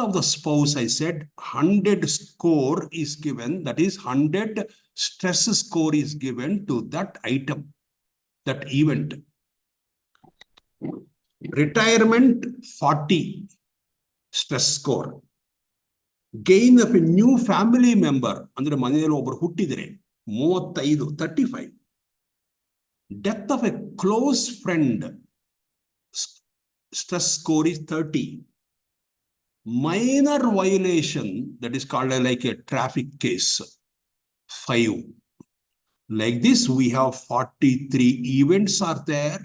of the spouse, I said 100 score is given, that is 100 stress score is given to that item, that event. Retirement 40 stress score. Gain of a new family member, andre maneyalli obbaru huttidare 35. Death of a close friend, stress score is 30. Minor violation, that is called like a traffic case, 5. Like this, we have 43 events are there.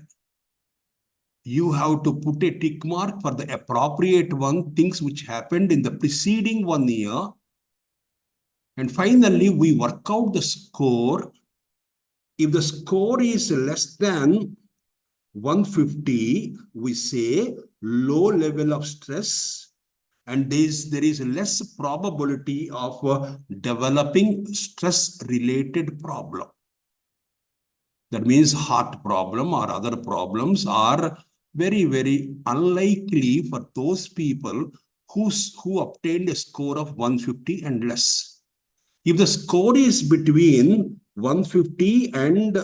You have to put a tick mark for the appropriate one, things which happened in the preceding 1 year. And finally, we work out the score. If the score is less than 150, we say low level of stress, and there is less probability of developing stress-related problem. That means heart problem or other problems are very, very unlikely for those people who obtained a score of 150 and less. If the score is between 150 and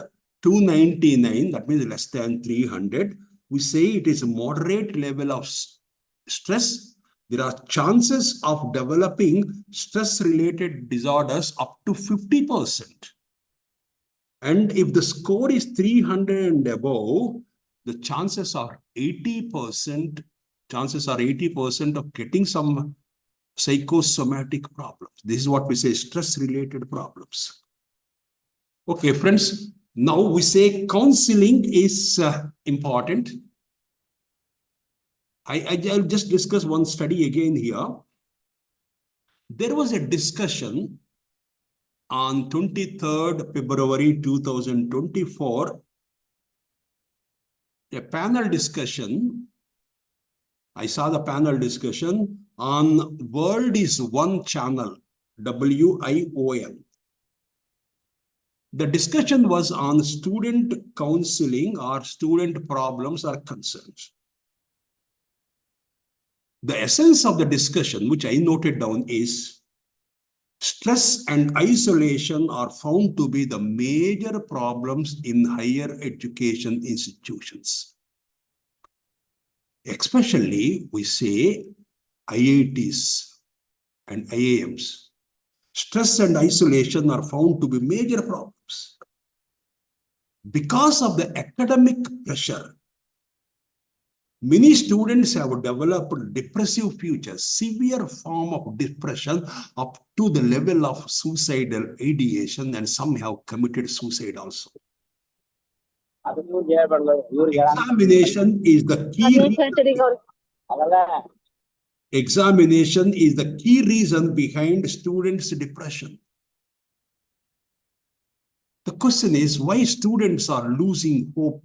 299, that means less than 300, we say it is a moderate level of stress. There are chances of developing stress-related disorders up to 50%. And if the score is 300 and above, the chances are 80%. Chances are 80% of getting some psychosomatic problems. This is what we say stress-related problems. Okay, friends. Now we say counseling is important. I'll just discuss one study again here. There was a discussion on 23rd February 2024, a panel discussion. I saw the panel discussion on World is One channel, WION. The discussion was on student counseling or student problems or concerns. The essence of the discussion, which I noted down, is stress and isolation are found to be the major problems in higher education institutions. Especially, we say IITs and IIMs. Stress and isolation are found to be major problems. Because of the academic pressure, many students have developed depressive futures, severe form of depression up to the level of suicidal ideation, and some have committed suicide also. Examination is the key reason. Examination is the key reason behind students' depression. The question is why students are losing hope.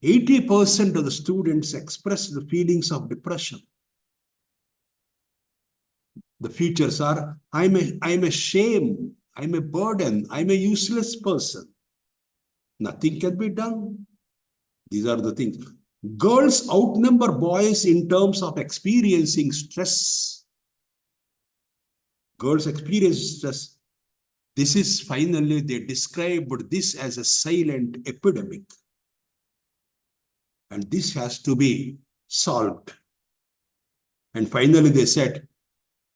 80% of the students express the feelings of depression. The features are, I'm a shame, I'm a burden, I'm a useless person. Nothing can be done. These are the things. Girls outnumber boys in terms of experiencing stress. Girls experience stress. This is finally, they described this as a silent epidemic. And this has to be solved. And finally, they said,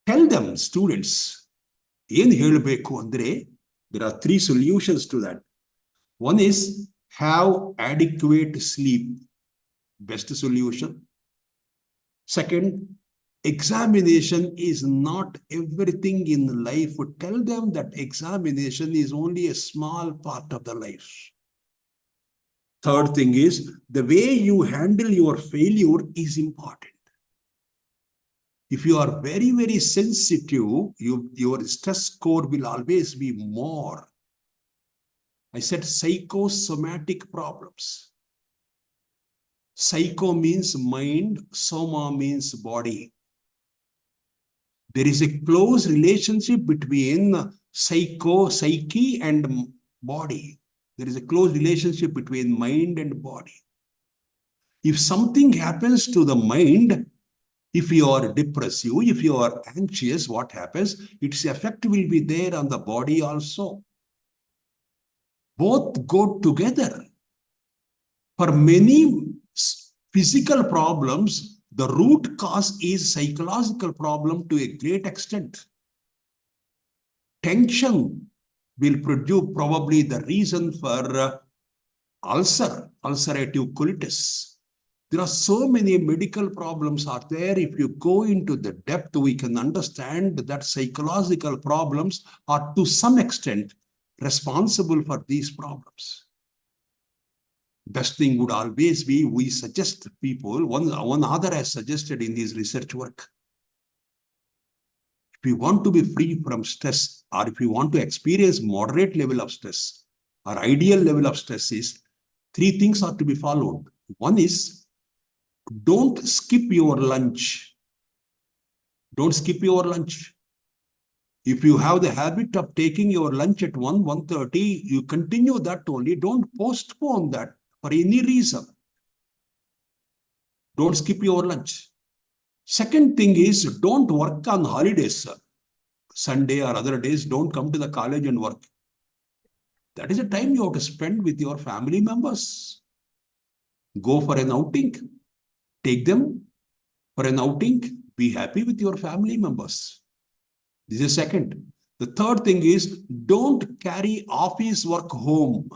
tell them, students, there are 3 solutions to that. One is have adequate sleep, best solution. Second, examination is not everything in life. Tell them that examination is only a small part of the life. Third thing is, the way you handle your failure is important. If you are very, very sensitive, your stress score will always be more. I said psychosomatic problems. Psycho means mind, soma means body. There is a close relationship between psyche and body. There is a close relationship between mind and body. If something happens to the mind, if you are depressive, if you are anxious, what happens? Its effect will be there on the body also. Both go together. For many physical problems, the root cause is psychological problem to a great extent. Tension will produce probably the reason for ulcerative colitis. There are so many medical problems out there. If you go into the depth, we can understand that psychological problems are to some extent responsible for these problems. Best thing would always be, we suggest people, one author has suggested in his research work, if you want to be free from stress, or if you want to experience moderate level of stress, or ideal level of stress, is 3 things are to be followed. One is, don't skip your lunch. Don't skip your lunch. If you have the habit of taking your lunch at 1:30, you continue that only. Don't postpone that for any reason. Don't skip your lunch. Second thing is, don't work on holidays, Sunday or other days. Don't come to the college and work. That is a time you have to spend with your family members. Go for an outing. Take them for an outing. Be happy with your family members. This is second. The third thing is, don't carry office work home.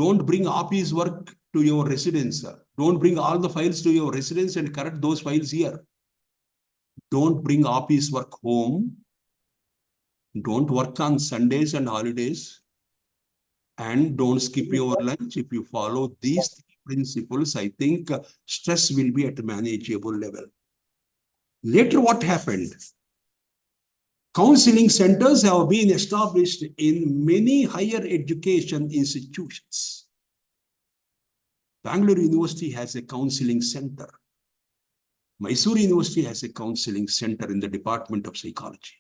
Don't bring office work to your residence. Don't bring all the files to your residence and correct those files here. Don't bring office work home. Don't work on Sundays and holidays. And don't skip your lunch. If you follow these 3 principles, I think stress will be at a manageable level. Later, what happened? Counseling centers have been established in many higher education institutions. Bangalore University has a counseling center. Mysore University has a counseling center in the Department of Psychology.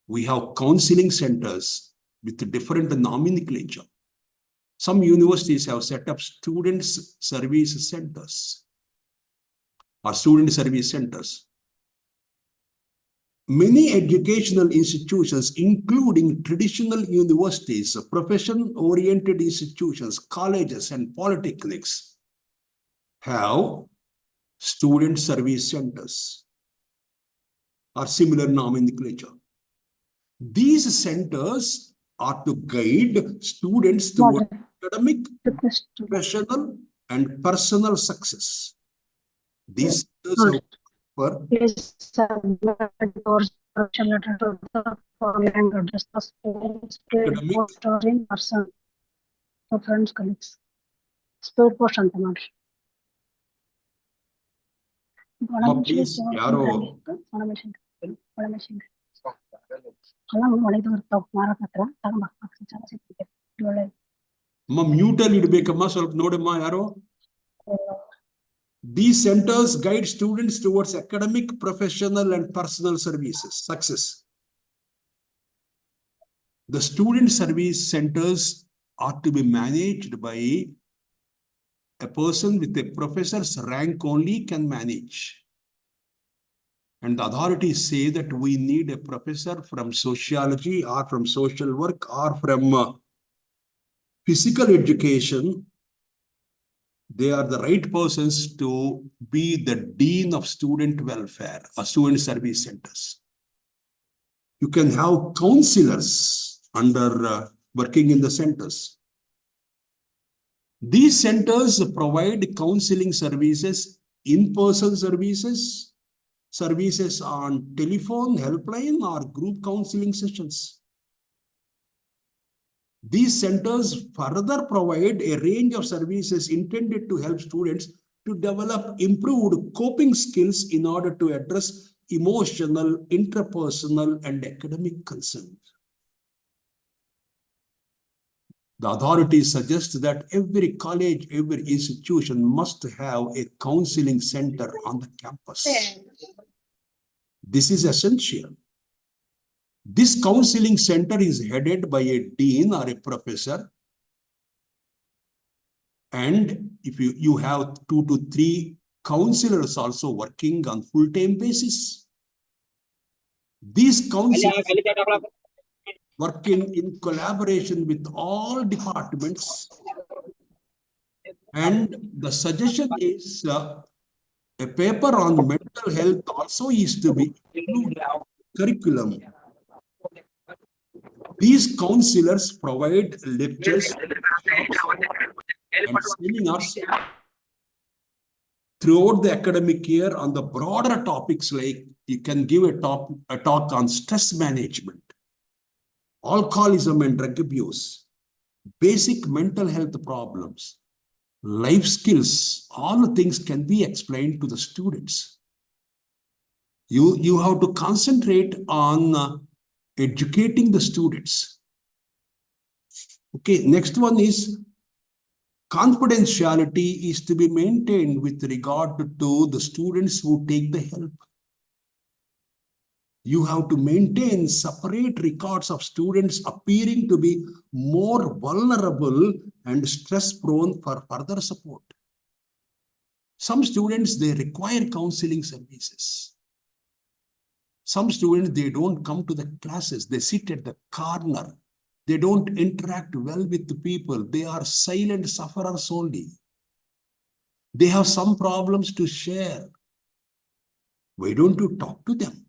We have counseling centers with different nomenclature. Some universities have set up students' service centers or student service centers. Many educational institutions, including traditional universities, profession-oriented institutions, colleges, and polytechnics, have student service centers or similar nomenclature. These centers are to guide students toward academic, professional, and personal success. These centers have for academic, friends, colleagues. Spare post ಅಂತ ಮಾಡ್ರಿ. please, ಯಾರೋ mute ಅಲ್ಲಿ ಇಡಬೇಕಮ್ಮ, ಸ್ವಲ್ಪ ನೋಡಮ್ಮ ಯಾರೋ. These centers guide students towards academic, professional, and personal services success. The student service centers are to be managed by a person with a professor's rank only can manage. And the authorities say that we need a professor from sociology or from social work or from physical education. They are the right persons to be the dean of student welfare or student service centers. You can have counselors under working in the centers. These centers provide counseling services, in-person services, services on telephone, helpline, or group counseling sessions. These centers further provide a range of services intended to help students to develop improved coping skills in order to address emotional, interpersonal, and academic concerns. The authorities suggest that every college, every institution must have a counseling center on the campus. This is essential. This counseling center is headed by a dean or a professor And if you have 2 to 3 counselors also working on full-time basis. These counselors working in collaboration with all departments. And the suggestion is a paper on mental health also is to be included in curriculum. These counselors provide lectures, and seminars throughout the academic year on the broader topics, like you can give a talk on stress management, alcoholism and drug abuse, basic mental health problems, life skills. All the things can be explained to the students. You have to concentrate on educating the students. Okay, next one is confidentiality is to be maintained with regard to the students who take the help. You have to maintain separate records of students appearing to be more vulnerable and stress-prone for further support. Some students, they require counseling services. Some students, they don't come to the classes. They sit at the corner. They don't interact well with the people. They are silent sufferers only. They have some problems to share. Why don't you talk to them?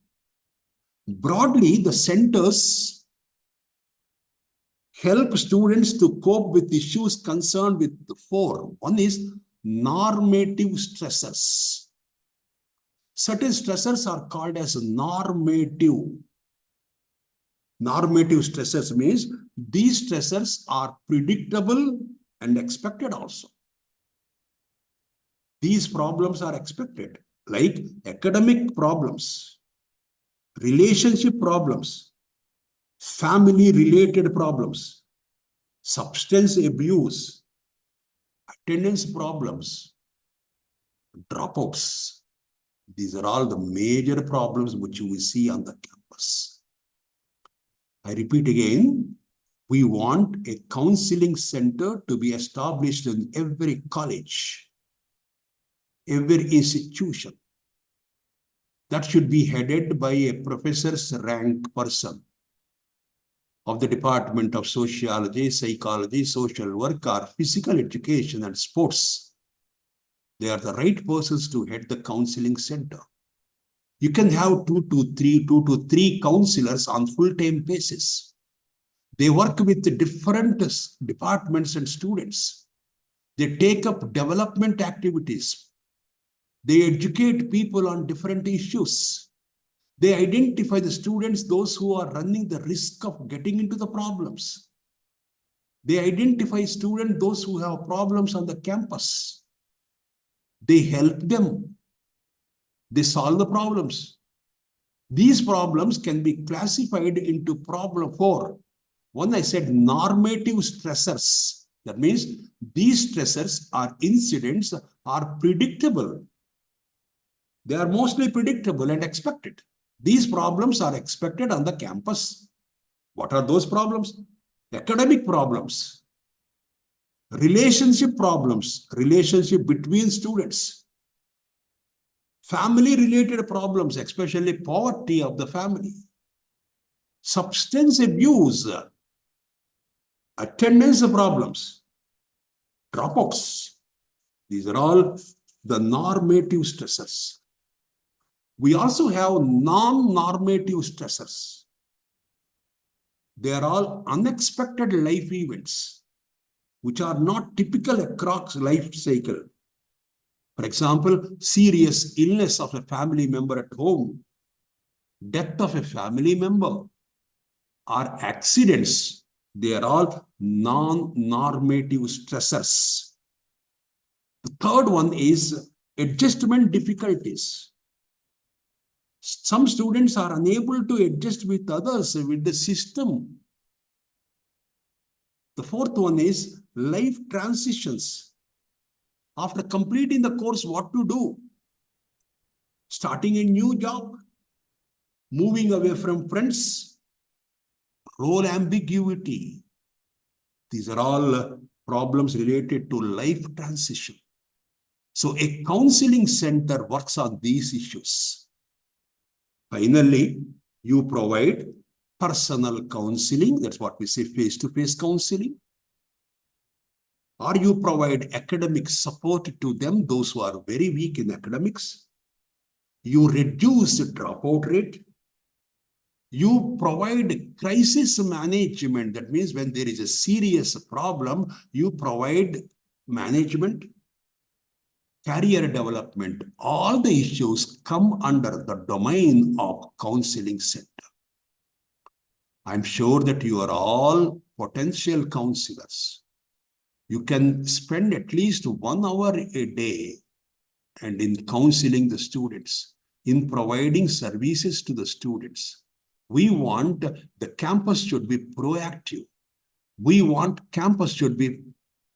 Broadly, the centers help students to cope with issues concerned with the 4. One is normative stressors. Certain stressors are called as normative. Normative stressors means these stressors are predictable and expected also. These problems are expected, like academic problems, relationship problems, family-related problems, substance abuse, attendance problems, dropouts. These are all the major problems which we see on the campus. I repeat again, we want a counseling center to be established in every college, every institution. That should be headed by a professor's rank person of the Department of Sociology, Psychology, Social Work, or Physical Education and Sports. They are the right persons to head the counseling center. You can have 2 to 3 counselors on full-time basis. They work with different departments and students. They take up development activities. They educate people on different issues. They identify the students, those who are running the risk of getting into the problems. They identify students, those who have problems on the campus. They help them. They solve the problems. These problems can be classified into problem 4. One, I said normative stressors. That means these stressors are incidents are predictable. They are mostly predictable and expected. These problems are expected on the campus. What are those problems? Academic problems, relationship problems, relationship between students, family-related problems, especially poverty of the family, substance abuse, attendance problems, dropouts. These are all the normative stressors. We also have non-normative stressors. They are all unexpected life events, which are not typical across life cycle. For example, serious illness of a family member at home, death of a family member, or accidents. They are all non-normative stressors. The third one is adjustment difficulties. Some students are unable to adjust with others, with the system. The fourth one is life transitions. After completing the course, what to do? Starting a new job, moving away from friends, role ambiguity. These are all problems related to life transition. So a counseling center works on these issues. Finally, you provide personal counseling. That's what we say, face-to-face counseling. Or you provide academic support to them, those who are very weak in academics. You reduce the dropout rate. You provide crisis management. That means when there is a serious problem, you provide management, career development. All the issues come under the domain of counseling center. I'm sure that you are all potential counselors. You can spend at least 1 hour a day and in counseling the students, in providing services to the students. We want the campus should be proactive. We want campus should be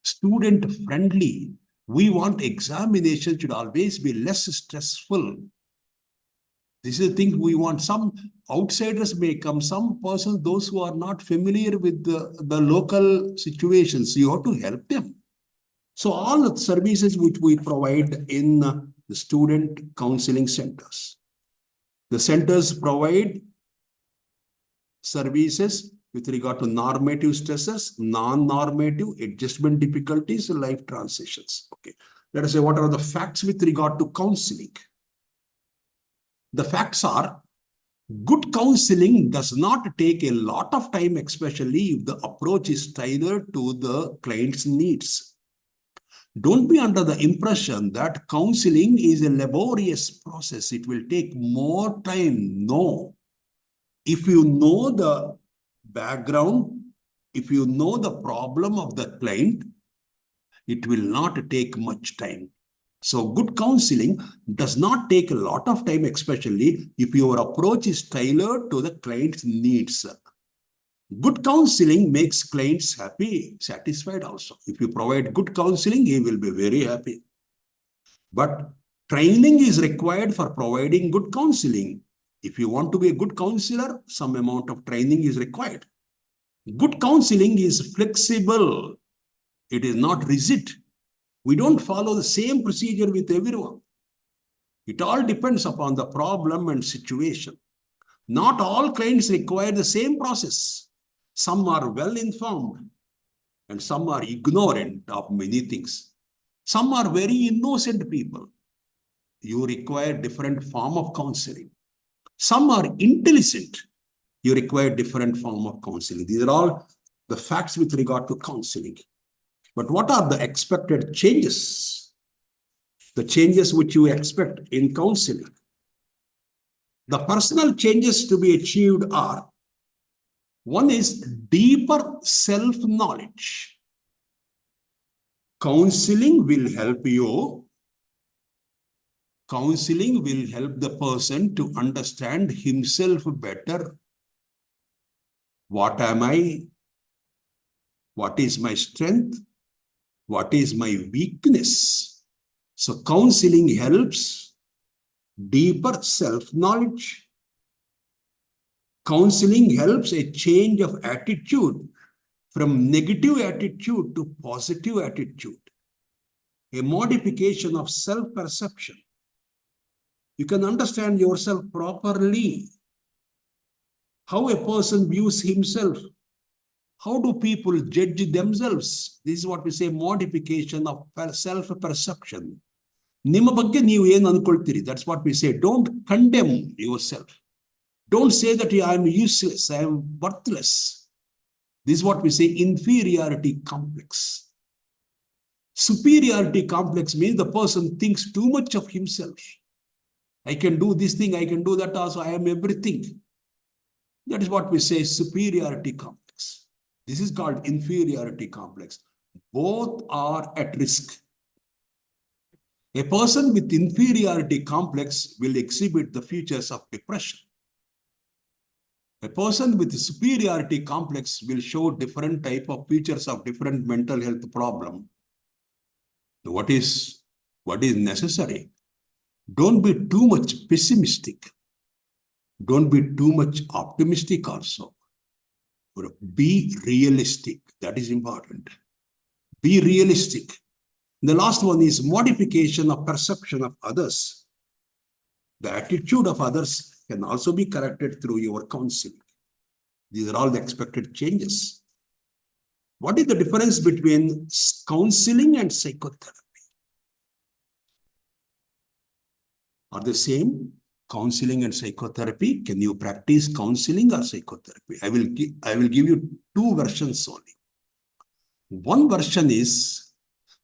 student friendly. We want examination should always be less stressful. This is the thing we want. Some outsiders may come, some persons, those who are not familiar with the local situations, you have to help them. So all the services which we provide in the student counseling centers. The centers provide services with regard to normative stresses, non-normative, adjustment difficulties, and life transitions. Okay. Let us say, what are the facts with regard to counseling? The facts are, good counseling does not take a lot of time, especially if the approach is tailored to the client's needs. Don't be under the impression that counseling is a laborious process. It will take more time. No. If you know the background, if you know the problem of the client, it will not take much time. So good counseling does not take a lot of time, especially if your approach is tailored to the client's needs. Good counseling makes clients happy, satisfied also. If you provide good counseling, he will be very happy. But training is required for providing good counseling. If you want to be a good counselor, some amount of training is required. Good counseling is flexible. It is not rigid. We don't follow the same procedure with everyone. It all depends upon the problem and situation. Not all clients require the same process. Some are well informed and some are ignorant of many things. Some are very innocent people. You require different form of counseling. Some are intelligent. You require different form of counseling. These are all the facts with regard to counseling. But what are the expected changes? The changes which you expect in counseling. The personal changes to be achieved are, one is deeper self-knowledge. Counseling will help you. Counseling will help the person to understand himself better. What am I? What is my strength? What is my weakness? So counseling helps deeper self-knowledge. Counseling helps a change of attitude from negative attitude to positive attitude, a modification of self-perception. You can understand yourself properly, how a person views himself. How do people judge themselves? This is what we say, modification of self-perception. ನಿಮ್ಮ ಬಗ್ಗೆ ನೀವು ಏನು ಅನ್ಕೊಳ್ತೀರಿ? That's what we say. Don't condemn yourself. Don't say that I am useless, I am worthless. This is what we say, inferiority complex. Superiority complex means the person thinks too much of himself. I can do this thing, I can do that also, I am everything. That is what we say, superiority complex. This is called inferiority complex. Both are at risk. A person with inferiority complex will exhibit the features of depression. A person with superiority complex will show different type of features of different mental health problem. What is necessary? Don't be too much pessimistic. Don't be too much optimistic also. Be realistic. That is important. Be realistic. The last one is modification of perception of others. The attitude of others can also be corrected through your counseling. These are all the expected changes. What is the difference between counseling and psychotherapy? Are they same? Counseling and psychotherapy? Can you practice counseling or psychotherapy? I will give you two versions only. One version is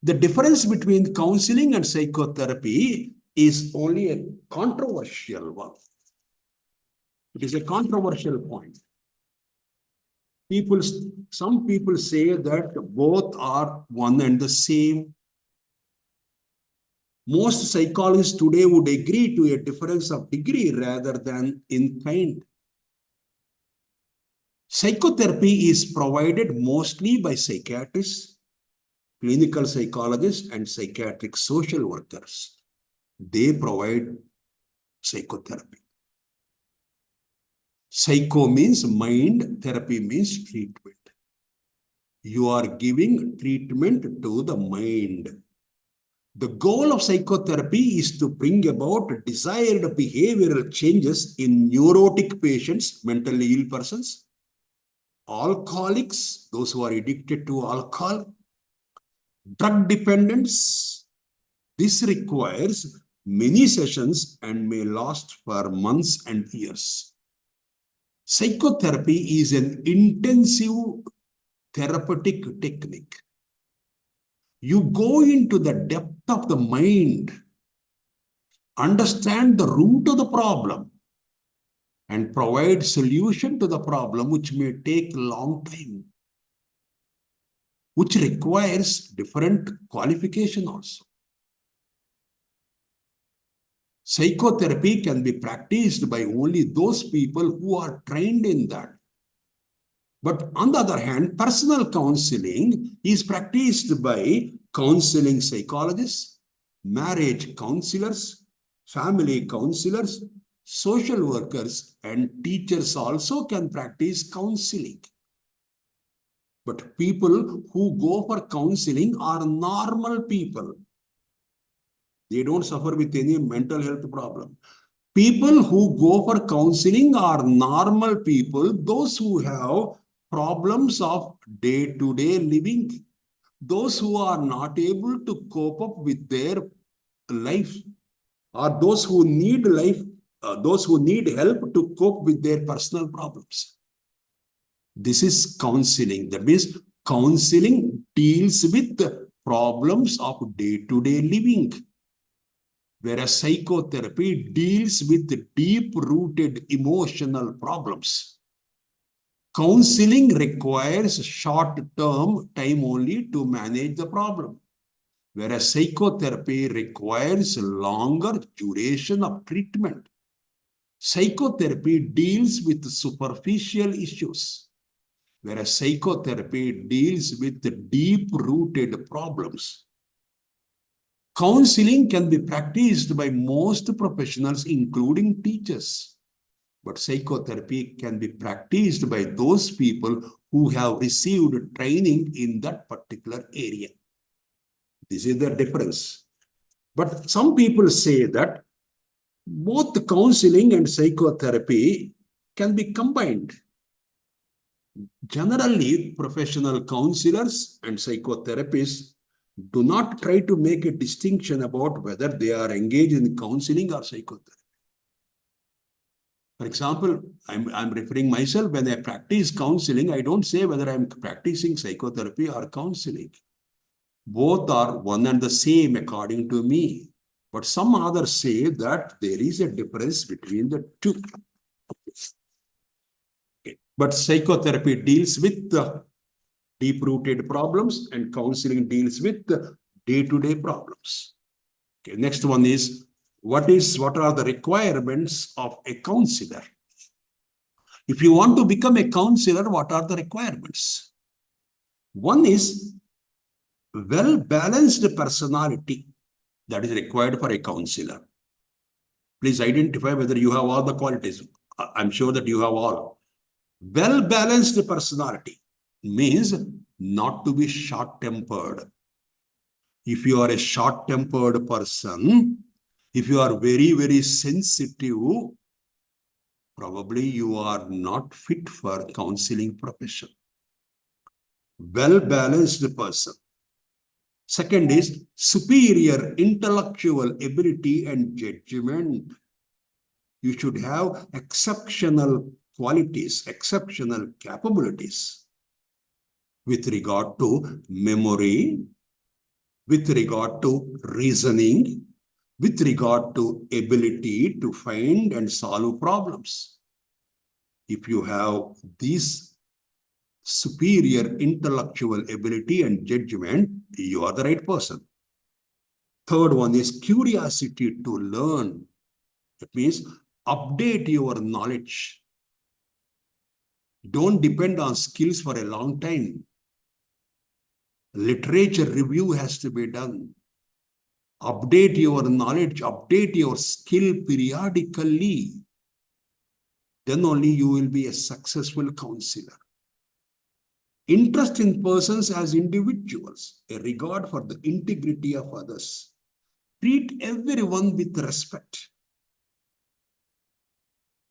the difference between counseling and psychotherapy is only a controversial one. It is a controversial point. Some people say that both are one and the same. Most psychologists today would agree to a difference of degree rather than in kind. Psychotherapy is provided mostly by psychiatrists, clinical psychologists, and psychiatric social workers. They provide psychotherapy. Psycho means mind, therapy means treatment. You are giving treatment to the mind. The goal of psychotherapy is to bring about desired behavioral changes in neurotic patients, mentally ill persons, alcoholics, those who are addicted to alcohol, drug dependents. This requires many sessions and may last for months and years. Psychotherapy is an intensive therapeutic technique. You go into the depth of the mind, understand the root of the problem, and provide solution to the problem, which may take a long time, which requires different qualification also. Psychotherapy can be practiced by only those people who are trained in that. But on the other hand, personal counseling is practiced by counseling psychologists, marriage counselors, family counselors, social workers, and teachers also can practice counseling. But people who go for counseling are normal people. They don't suffer with any mental health problem. People who go for counseling are normal people, those who have problems of day-to-day living, those who are not able to cope up with their life, or those who need help to cope with their personal problems. This is counseling. That means counseling deals with the problems of day-to-day living, whereas psychotherapy deals with the deep-rooted emotional problems. Counseling requires short-term time only to manage the problem, whereas psychotherapy requires longer duration of treatment. Psychotherapy deals with superficial issues, whereas psychotherapy deals with the deep-rooted problems. Counseling can be practiced by most professionals, including teachers. But psychotherapy can be practiced by those people who have received training in that particular area. This is the difference. But some people say that both counseling and psychotherapy can be combined. Generally, professional counselors and psychotherapists do not try to make a distinction about whether they are engaged in counseling or psychotherapy. For example, I'm referring myself, when I practice counseling, I don't say whether I'm practicing psychotherapy or counseling. Both are one and the same according to me. But some others say that there is a difference between the two. Okay. But psychotherapy deals with the deep-rooted problems and counseling deals with the day-to-day problems. Okay. Next one is, what are the requirements of a counselor? If you want to become a counselor, what are the requirements? One is well-balanced personality that is required for a counselor. Please identify whether you have all the qualities. I'm sure that you have all. Well-balanced personality means not to be short-tempered. If you are a short-tempered person, if you are very, very sensitive, probably you are not fit for counseling profession. Well-balanced person. Second is superior intellectual ability and judgment. You should have exceptional qualities, exceptional capabilities with regard to memory, with regard to reasoning, with regard to ability to find and solve problems. If you have these superior intellectual ability and judgment, you are the right person. Third one is curiosity to learn. It means update your knowledge. Don't depend on skills for a long time. Literature review has to be done. Update your knowledge, update your skill periodically. Then only you will be a successful counselor. Interest in persons as individuals, a regard for the integrity of others. Treat everyone with respect.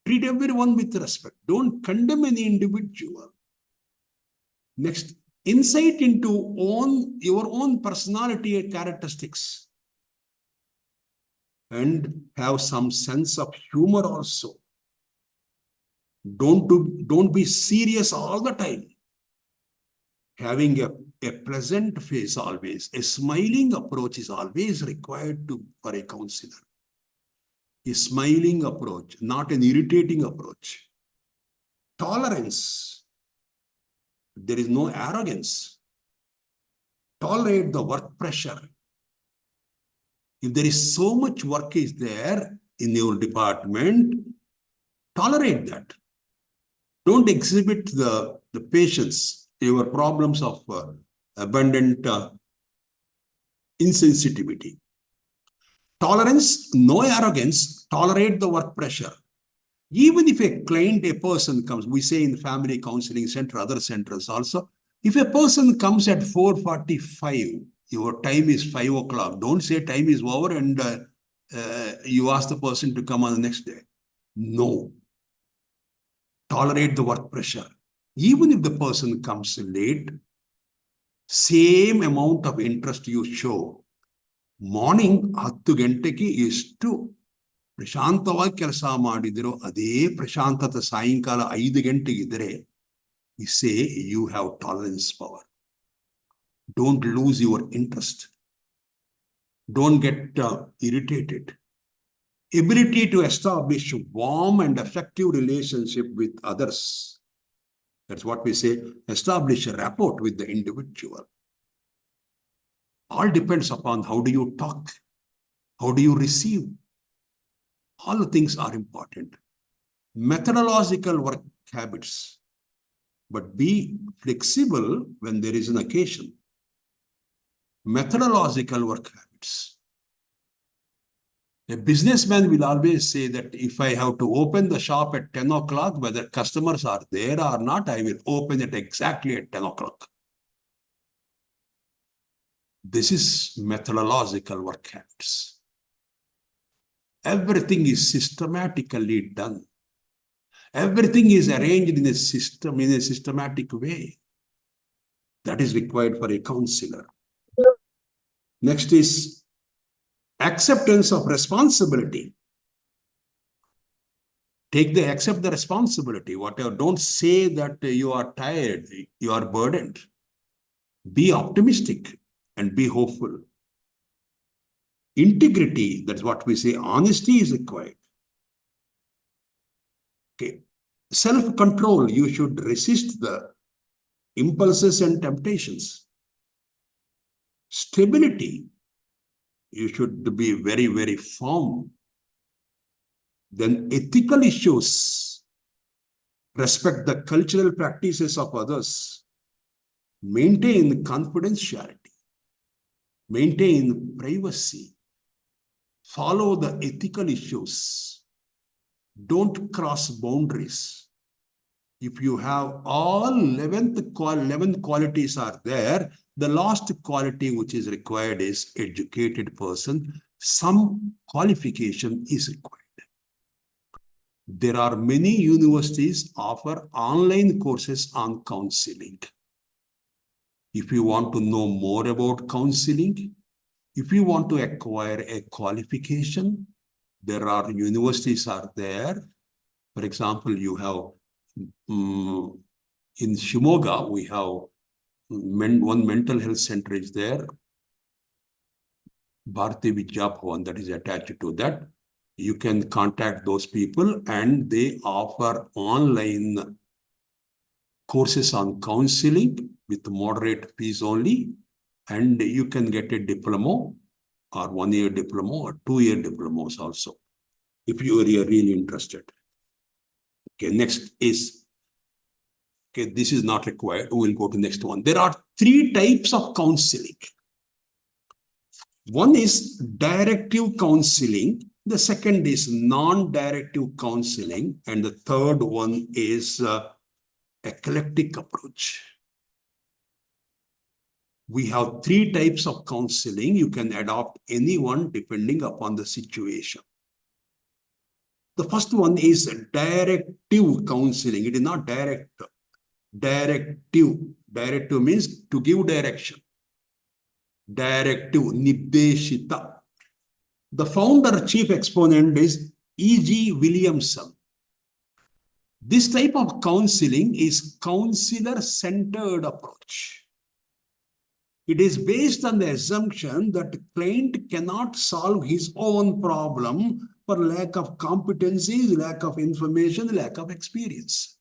Treat everyone with respect. Don't condemn any individual. Next, insight into your own personality and characteristics. And have some sense of humor also. Don't be serious all the time. Having a pleasant face always, a smiling approach is always required for a counselor. A smiling approach, not an irritating approach. Tolerance. There is no arrogance. Tolerate the work pressure. If there is so much work is there in your department, tolerate that. Don't exhibit the patience, your problems of abundant insensitivity. Tolerance, no arrogance, tolerate the work pressure. Even if a client, a person comes, we say in family counseling center, other centers also, if a person comes at 4:45, your time is 5 o'clock. Don't say time is over and you ask the person to come on the next day. No. Tolerate the work pressure. Even if the person comes late, same amount of interest you show. Morning 10 ಗಂಟೆಗೆ ಎಷ್ಟು ಪ್ರಶಾಂತವಾಗಿ ಕೆಲಸ ಮಾಡಿದಿರೋ ಅದೇ ಪ್ರಶಾಂತತೆ ಸಾಯಂಕಾಲ 5 ಗಂಟೆಗಿದ್ರೆ you say you have tolerance power. Don't lose your interest. Don't get irritated. Ability to establish warm and effective relationship with others. That's what we say, establish a rapport with the individual. All depends upon how do you talk, how do you receive. All the things are important. Methodological work habits, but be flexible when there is an occasion. Methodological work habits. A businessman will always say that if I have to open the shop at 10 o'clock, whether customers are there or not, I will open it exactly at 10 o'clock. This is methodological work habits. Everything is systematically done. Everything is arranged in a system, in a systematic way. That is required for a counselor. Next is acceptance of responsibility. Accept the responsibility. Whatever, don't say that you are tired, you are burdened. Be optimistic and be hopeful. Integrity, that's what we say, honesty is required. Okay. Self-control, you should resist the impulses and temptations. Stability, you should be very, very firm. Then ethical issues, respect the cultural practices of others, maintain confidentiality, maintain privacy, follow the ethical issues, don't cross boundaries, If you have all 11 qualities are there, the last quality which is required is educated person. Some qualification is required. There are many universities offer online courses on counseling. If you want to know more about counseling, if you want to acquire a qualification, there are universities are there. For example, you have in Shimoga, we have one mental health center is there. Bharati Vidya Bhavan that is attached to that. You can contact those people and they offer online courses on counseling with moderate fees only. And you can get a diploma or 1 year diploma or 2 year diplomas also, if you are really interested. Okay, next is, okay, this is not required. We will go to next one. There are 3 types of counseling. One is directive counseling. The second is non-directive counseling. And the third one is eclectic approach. We have 3 types of counseling. You can adopt any one depending upon the situation. The first one is directive counseling. It is not direct. Directive. Directive means to give direction. Directive, Nirdeshita. The founder chief exponent is E.G. Williamson. This type of counseling is counselor-centered approach. It is based on the assumption that the client cannot solve his own problem for lack of competencies, lack of information, lack of experience.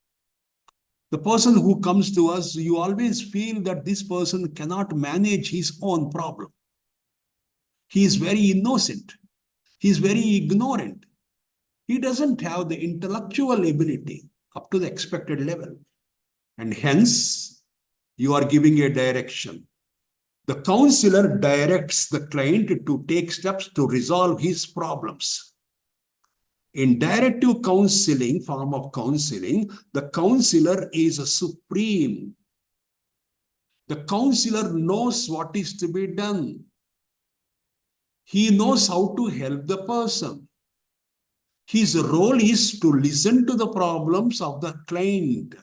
The person who comes to us, you always feel that this person cannot manage his own problem. He is very innocent. He is very ignorant. He doesn't have the intellectual ability up to the expected level. And hence, you are giving a direction. The counselor directs the client to take steps to resolve his problems. In directive counseling, form of counseling, the counselor is supreme. The counselor knows what is to be done. He knows how to help the person. His role is to listen to the problems of the client.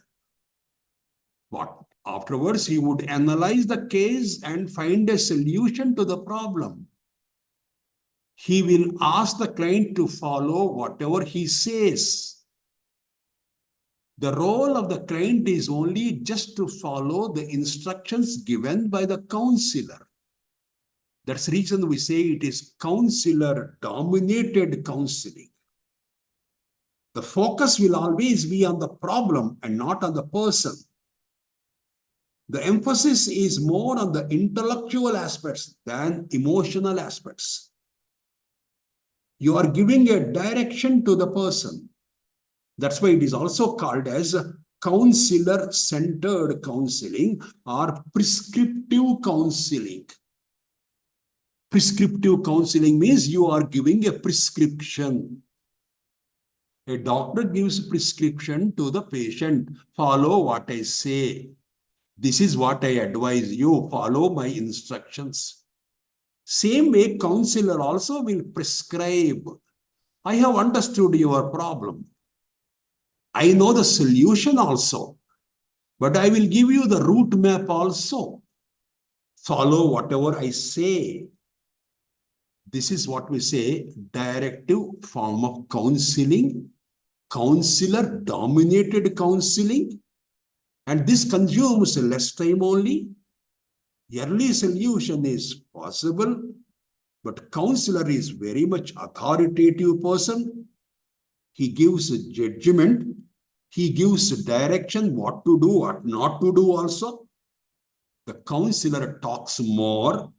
What? Afterwards, he would analyze the case and find a solution to the problem. He will ask the client to follow whatever he says. The role of the client is only just to follow the instructions given by the counselor. That's the reason we say it is counselor-dominated counseling. The focus will always be on the problem and not on the person. The emphasis is more on the intellectual aspects than emotional aspects. You are giving a direction to the person. That's why it is also called as counselor-centered counseling or prescriptive counseling. Prescriptive counseling means you are giving a prescription. A doctor gives prescription to the patient. Follow what I say. This is what I advise you. Follow my instructions. Same way, counselor also will prescribe. I have understood your problem. I know the solution also, but I will give you the route map also. Follow whatever I say. This is what we say, directive form of counseling, counselor-dominated counseling, and this consumes less time only. Early solution is possible, but counselor is very much authoritative person. He gives a judgment. He gives direction what to do, what not to do also. The counselor talks more.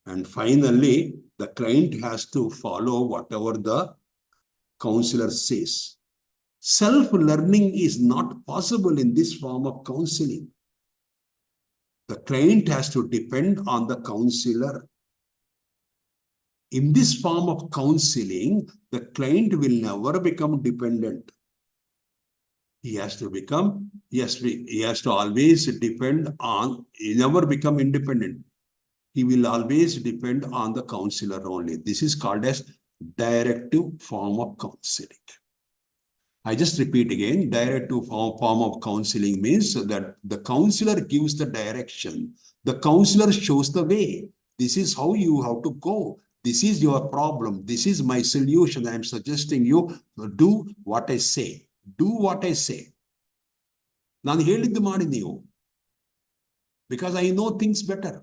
And finally, the client has to follow whatever the counselor says. Self-learning is not possible in this form of counseling. The client has to depend on the counselor. In this form of counseling, the client will never become dependent. He has to become, yes, he has to always depend on, he never become independent. He will always depend on the counselor only. This is called as directive form of counseling. I just repeat again, directive form of counseling means that the counselor gives the direction. The counselor shows the way. This is how you have to go. This is your problem. This is my solution. I am suggesting you do what I say. Do what I say. ನಾನು ಹೇಳಿದ್ದು ಮಾಡಿ ನೀವು. Because I know things better.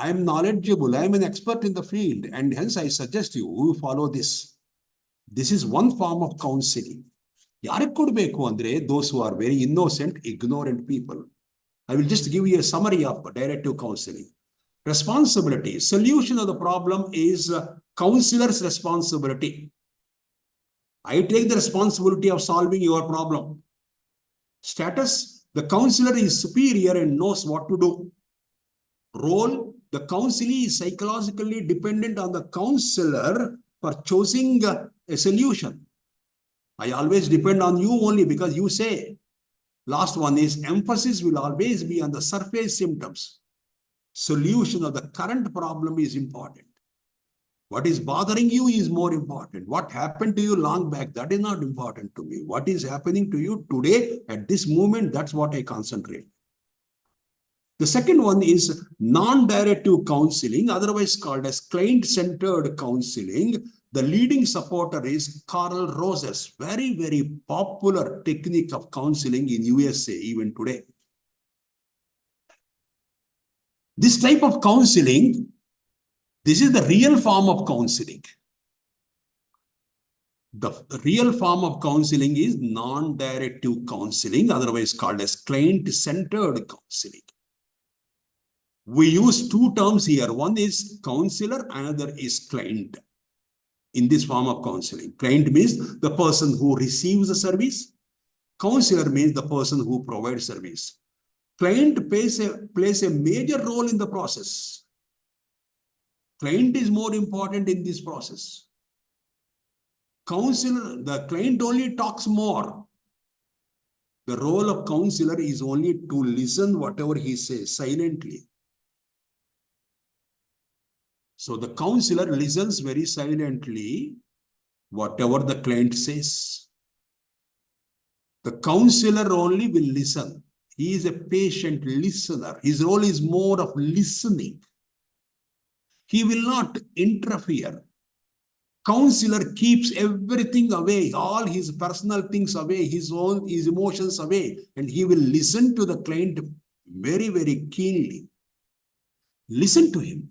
I am knowledgeable. I am an expert in the field. And hence I suggest you follow this. This is one form of counseling. ಯಾರಿಗೆ ಕೊಡಬೇಕು ಅಂದ್ರೆ those who are very innocent, ignorant people. I will just give you a summary of directive counseling. Responsibility. Solution of the problem is counselor's responsibility. I take the responsibility of solving your problem. Status. The counselor is superior and knows what to do. Role. The counselee is psychologically dependent on the counselor for choosing a solution. I always depend on you only because you say. Last one is emphasis will always be on the surface symptoms. Solution of the current problem is important. What is bothering you is more important. What happened to you long back, that is not important to me. What is happening to you today at this moment, that's what I concentrate. The second one is non-directive counseling, otherwise called as client-centered counseling. The leading supporter is Carl Rose's very, very popular technique of counseling in USA even today. This type of counseling, this is the real form of counseling. The real form of counseling is non-directive counseling, otherwise called as client-centered counseling. We use two terms here. One is counselor, another is client. In this form of counseling, client means the person who receives the service. Counselor means the person who provides service. Client plays a major role in the process. Client is more important in this process. Counselor, the client only talks more. The role of counselor is only to listen whatever he says silently. So the counselor listens very silently whatever the client says. The counselor only will listen. He is a patient listener. His role is more of listening. He will not interfere. Counselor keeps everything away, all his personal things away, his emotions away, and he will listen to the client very, very keenly. Listen to him.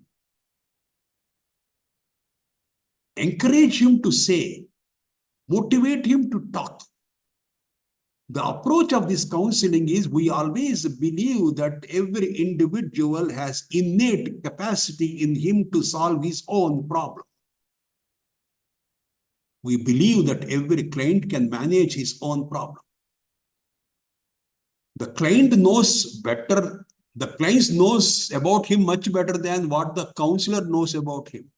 Encourage him to say, motivate him to talk. The approach of this counseling is we always believe that every individual has innate capacity in him to solve his own problem. We believe that every client can manage his own problem. The client knows better, the client knows about him much better than what the counselor knows about him.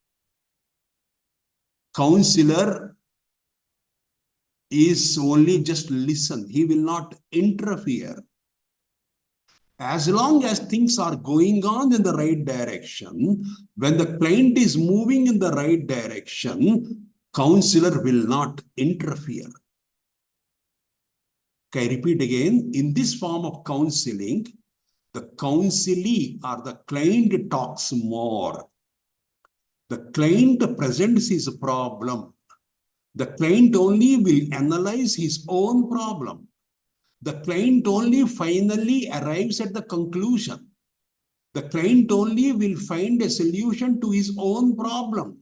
Counselor is only just listen. He will not interfere. As long as things are going on in the right direction, when the client is moving in the right direction, counselor will not interfere. Okay, I repeat again. In this form of counseling, the counselee or the client talks more. The client presents his problem. The client only will analyze his own problem. The client only finally arrives at the conclusion. The client only will find a solution to his own problem.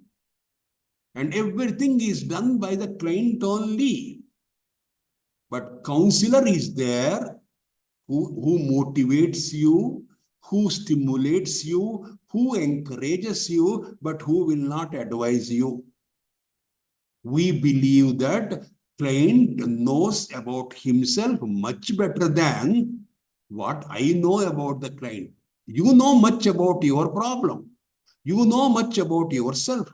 And everything is done by the client only. But counselor is there who motivates you, who stimulates you, who encourages you, but who will not advise you. We believe that client knows about himself much better than what I know about the client. You know much about your problem. You know much about yourself.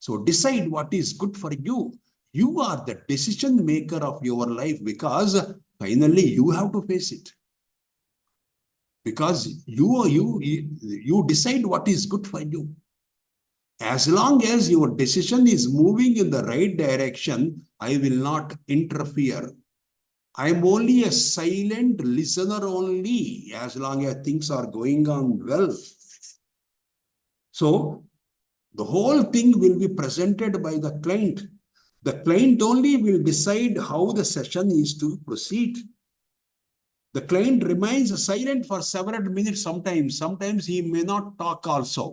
So decide what is good for you. You are the decision maker of your life because Finally, you have to face it. Because you decide what is good for you. As long as your decision is moving in the right direction, I will not interfere. I am only a silent listener only, as long as things are going on well. So, the whole thing will be presented by the client. The client only will decide how the session is to proceed. The client remains silent for several minutes sometimes. Sometimes he may not talk also.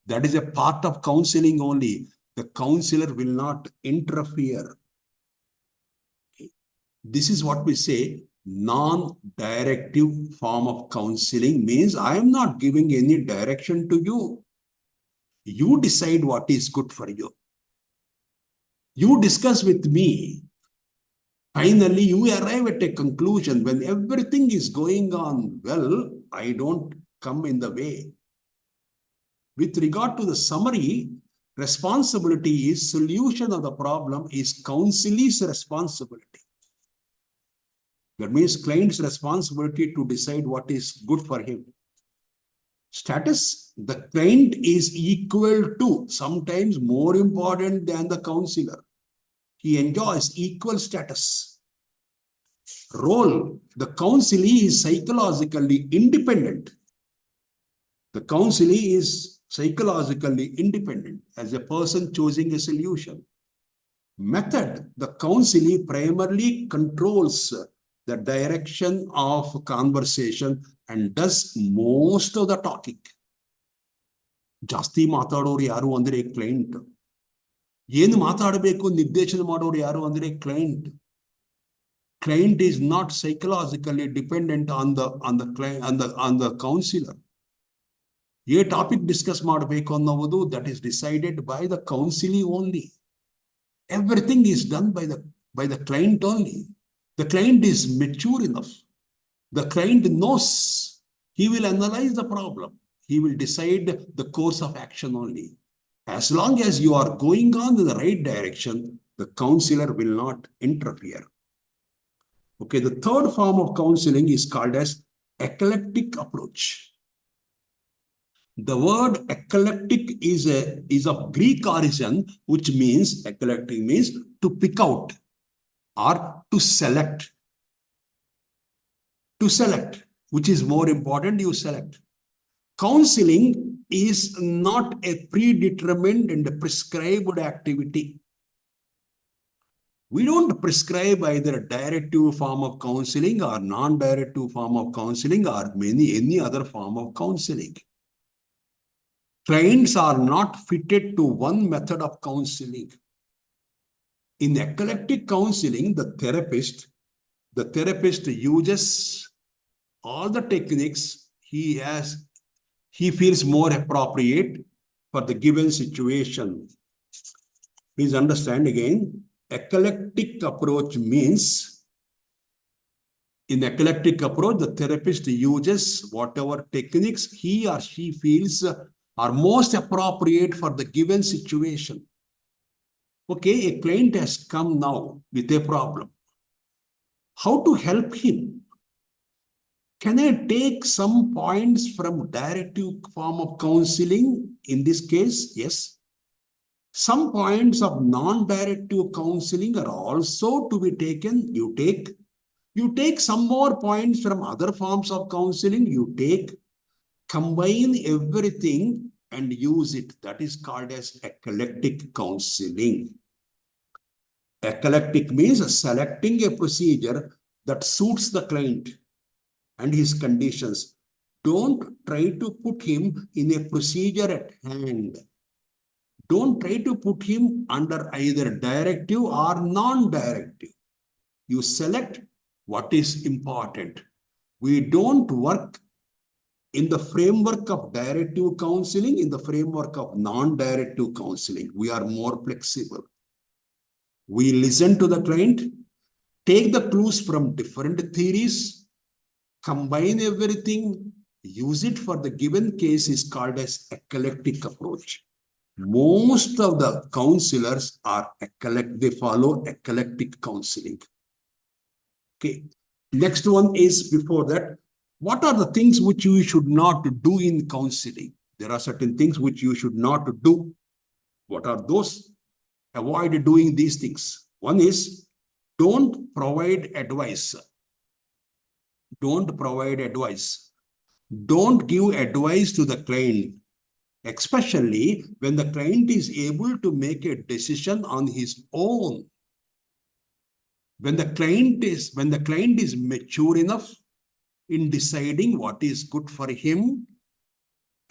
That is a part of counseling only. The counselor will not interfere. This is what we say, non-directive form of counseling means I am not giving any direction to you. You decide what is good for you. You discuss with me. Finally, you arrive at a conclusion. When everything is going on well, I don't come in the way. With regard to the summary, responsibility is solution of the problem is counsellee's responsibility. That means client's responsibility to decide what is good for him. Status, the client is equal to, sometimes more important than the counselor. He enjoys equal status. Role, the counselee is psychologically independent. The counselee is psychologically independent as a person choosing a solution. Method, the counselee primarily controls the direction of conversation and does most of the talking. ಜಾಸ್ತಿ ಮಾತಾಡೋರು ಯಾರು ಅಂದ್ರೆ client. ಏನು ಮಾತಾಡಬೇಕು ನಿರ್ದೇಶನ ಮಾಡೋರು ಯಾರು ಅಂದ್ರೆ client. Client is not psychologically dependent on the counselor. A topic discuss ಮಾಡಬೇಕು ಅನ್ನೋದು that is decided by the counselee only. Everything is done by the client only. The client is mature enough. The client knows. He will analyze the problem. He will decide the course of action only. As long as you are going on in the right direction, the counselor will not interfere. Okay, the third form of counseling is called as eclectic approach. The word eclectic is of Greek origin, which means eclectic means to pick out or to select. To select, which is more important, you select. Counseling is not a predetermined and prescribed activity. We don't prescribe either a directive form of counseling or non-directive form of counseling or any other form of counseling. Clients are not fitted to one method of counseling. In eclectic counseling, the therapist uses all the techniques he feels more appropriate for the given situation. Please understand again, eclectic approach means, in eclectic approach, the therapist uses whatever techniques he or she feels are most appropriate for the given situation. Okay, a client has come now with a problem. How to help him? Can I take some points from directive form of counseling? In this case, yes. Some points of non-directive counseling are also to be taken. You take some more points from other forms of counseling. You combine everything and use it. That is called as eclectic counseling. Eclectic means selecting a procedure that suits the client and his conditions. Don't try to put him in a procedure at hand. Don't try to put him under either directive or non-directive. You select what is important. We don't work in the framework of directive counseling, in the framework of non-directive counseling. We are more flexible. We listen to the client, take the clues from different theories, combine everything, use it for the given case is called as eclectic approach. Most of the counselors are they follow eclectic counseling. Okay. Next one is before that, what are the things which you should not do in counseling? There are certain things which you should not do. What are those? Avoid doing these things. One is, don't provide advice. Don't provide advice. Don't give advice to the client, especially when the client is able to make a decision on his own. When the client is mature enough in deciding what is good for him,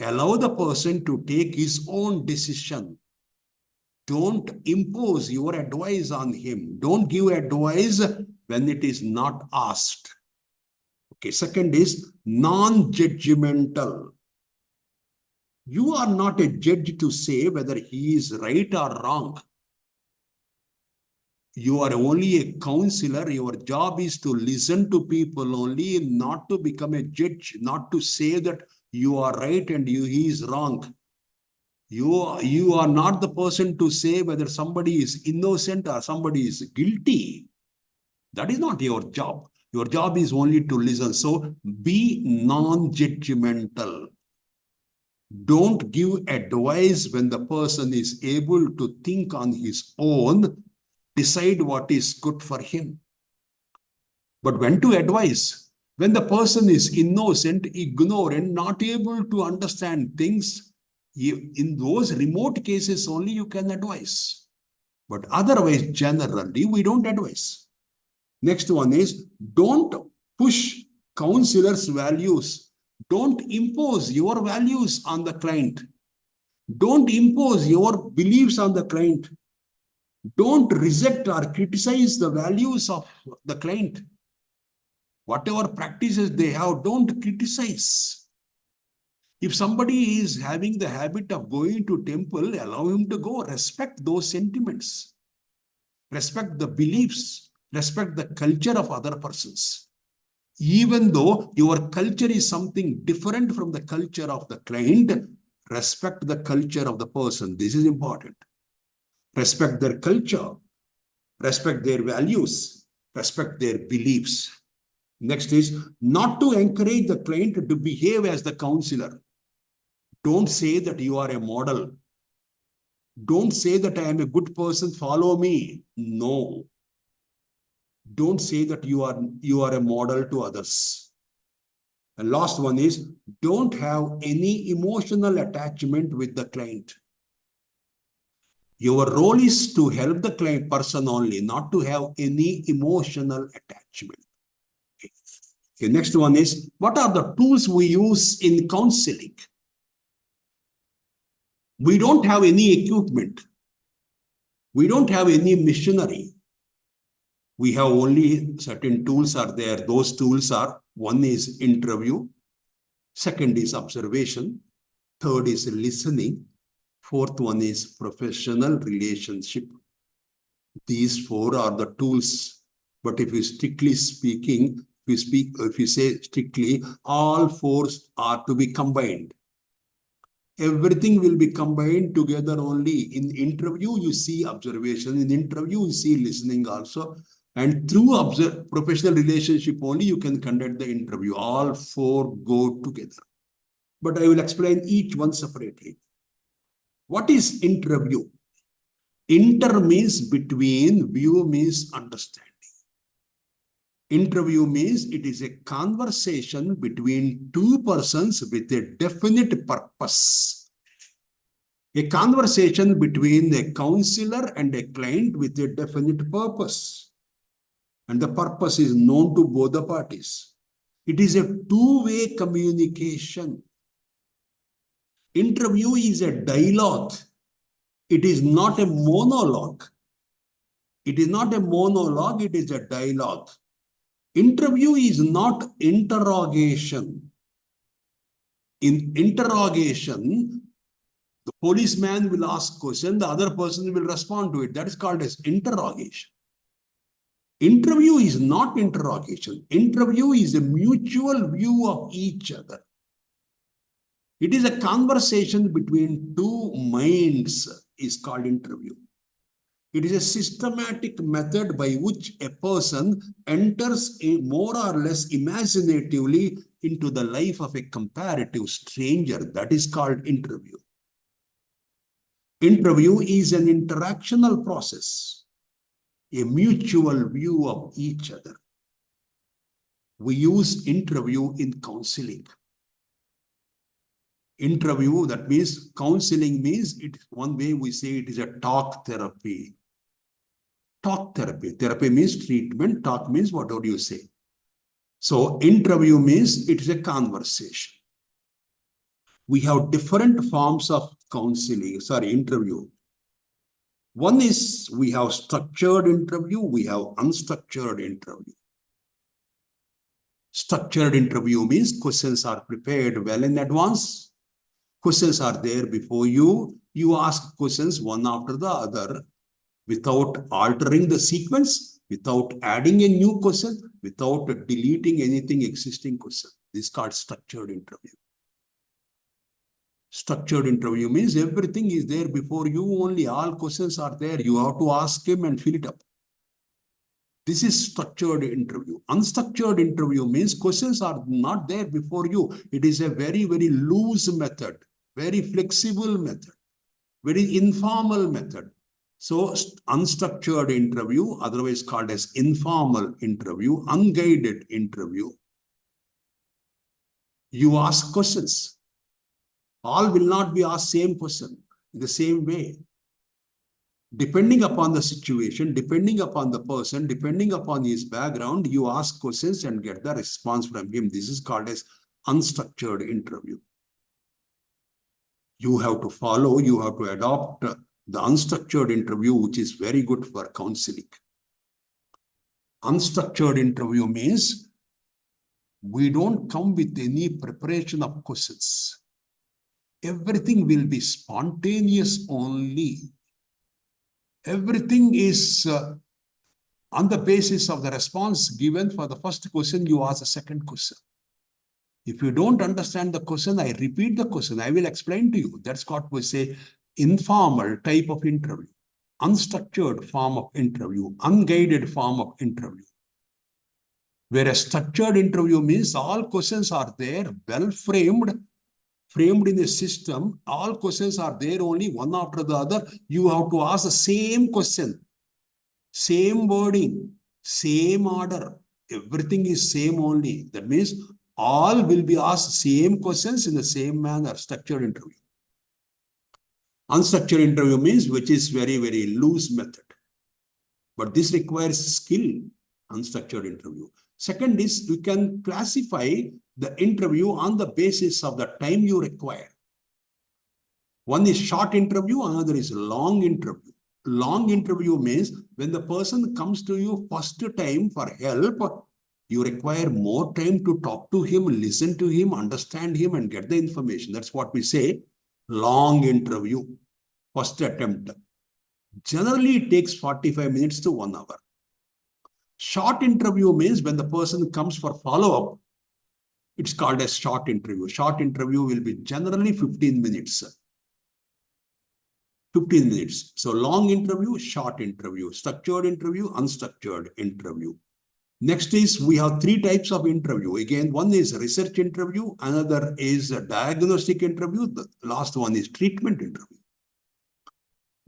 allow the person to take his own decision. Don't impose your advice on him. Don't give advice when it is not asked. Okay, second is non-judgmental. You are not a judge to say whether he is right or wrong. You are only a counselor. Your job is to listen to people only, not to become a judge, not to say that you are right and he is wrong. You are not the person to say whether somebody is innocent or somebody is guilty. That is not your job. Your job is only to listen. So be non-judgmental. Don't give advice when the person is able to think on his own, decide what is good for him. But when to advise? When the person is innocent, ignorant, not able to understand things, in those remote cases only you can advise. But otherwise, generally, we don't advise. Next one is, don't push counselors' values. Don't impose your values on the client. Don't impose your beliefs on the client. Don't reject or criticize the values of the client. Whatever practices they have, don't criticize. If somebody is having the habit of going to temple, allow him to go. Respect those sentiments. Respect the beliefs. Respect the culture of other persons. Even though your culture is something different from the culture of the client, respect the culture of the person. This is important. Respect their culture. Respect their values. Respect their beliefs. Next is not to encourage the client to behave as the counselor. Don't say that you are a model. Don't say that I am a good person, follow me. No. Don't say that you are a model to others. And last one is, don't have any emotional attachment with the client. Your role is to help the client person only, not to have any emotional attachment. Okay, next one is, what are the tools we use in counseling? We don't have any equipment. We don't have any machinery. We have only certain tools are there. Those tools are, one is interview, second is observation, third is listening, fourth one is professional relationship. These four are the tools. But if you strictly speaking, if you say strictly, all four are to be combined. Everything will be combined together only. In interview, you see observation. In interview, you see listening also. And through professional relationship only, you can conduct the interview. All four go together. But I will explain each one separately. What is interview? Inter means between, view means understanding. Interview means it is a conversation between two persons with a definite purpose. A conversation between a counselor and a client with a definite purpose. And the purpose is known to both the parties. It is a two-way communication. Interview is a dialogue. It is not a monologue. It is not a monologue, it is a dialogue. Interview is not interrogation. In interrogation, the policeman will ask question, the other person will respond to it. That is called as interrogation. Interview is not interrogation. Interview is a mutual view of each other. It is a conversation between two minds is called interview. It is a systematic method by which a person enters more or less imaginatively into the life of a comparative stranger. That is called interview. Interview is an interactional process, a mutual view of each other. We use interview in counseling. Interview, that means counseling means it one way we say it is a talk therapy. Talk therapy. Therapy means treatment. Talk means what would you say? So interview means it is a conversation. We have different forms of interview. One is we have structured interview, we have unstructured interview. Structured interview means questions are prepared well in advance. Questions are there before you. You ask questions one after the other without altering the sequence, without adding a new question, without deleting anything existing question. This is called structured interview. Structured interview means everything is there before you, only all questions are there. You have to ask him and fill it up. This is structured interview. Unstructured interview means questions are not there before you. It is a very, very loose method, very flexible method, very informal method. So unstructured interview, otherwise called as informal interview, unguided interview. You ask questions. All will not be asked same question in the same way. Depending upon the situation, depending upon the person, depending upon his background, you ask questions and get the response from him. This is called as unstructured interview. You have to follow, you have to adopt the unstructured interview, which is very good for counseling. Unstructured interview means we don't come with any preparation of questions. Everything will be spontaneous only. Everything is on the basis of the response given for the first question, you ask the second question. If you don't understand the question, I repeat the question. I will explain to you. That's what we say informal type of interview, unstructured form of interview, unguided form of interview. Whereas structured interview means all questions are there, well framed in a system. All questions are there only one after the other. You have to ask the same question, same wording, same order. Everything is same only. That means all will be asked same questions in the same manner. Structured interview. Unstructured interview means which is very, very loose method. But this requires skill, unstructured interview. Second is you can classify the interview on the basis of the time you require. One is short interview, another is long interview. Long interview means when the person comes to you first time for help, you require more time to talk to him, listen to him, understand him, and get the information. That's what we say, long interview, first attempt. Generally, it takes 45 minutes to 1 hour. Short interview means when the person comes for follow-up, it's called a short interview. Short interview will be generally 15 minutes. 15 minutes. So long interview, short interview, structured interview, unstructured interview. Next is we have 3 types of interview. Again, one is research interview, another is a diagnostic interview, the last one is treatment interview.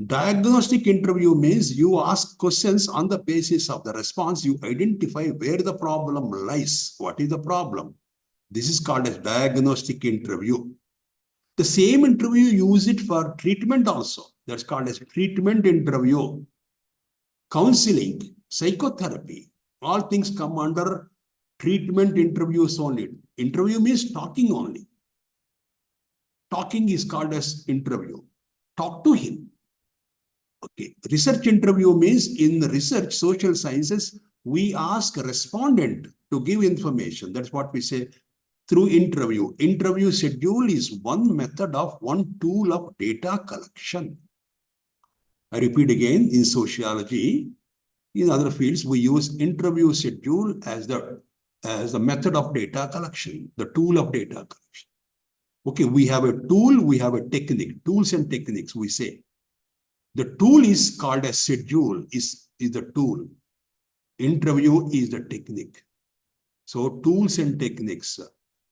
Diagnostic interview means you ask questions on the basis of the response. You identify where the problem lies. What is the problem? This is called as diagnostic interview. The same interview, use it for treatment also. That's called as treatment interview. Counseling, psychotherapy, all things come under treatment interviews only. Interview means talking only. Talking is called as interview. Talk to him. Okay. Research interview means in research, social sciences, we ask a respondent to give information. That's what we say through interview. Interview schedule is one method of one tool of data collection. I repeat again, in sociology, in other fields, we use interview schedule as the method of data collection, the tool of data collection. Okay, we have a tool, we have a technique, tools and techniques, we say. The tool is called a schedule, is the tool. Interview is the technique. So tools and techniques.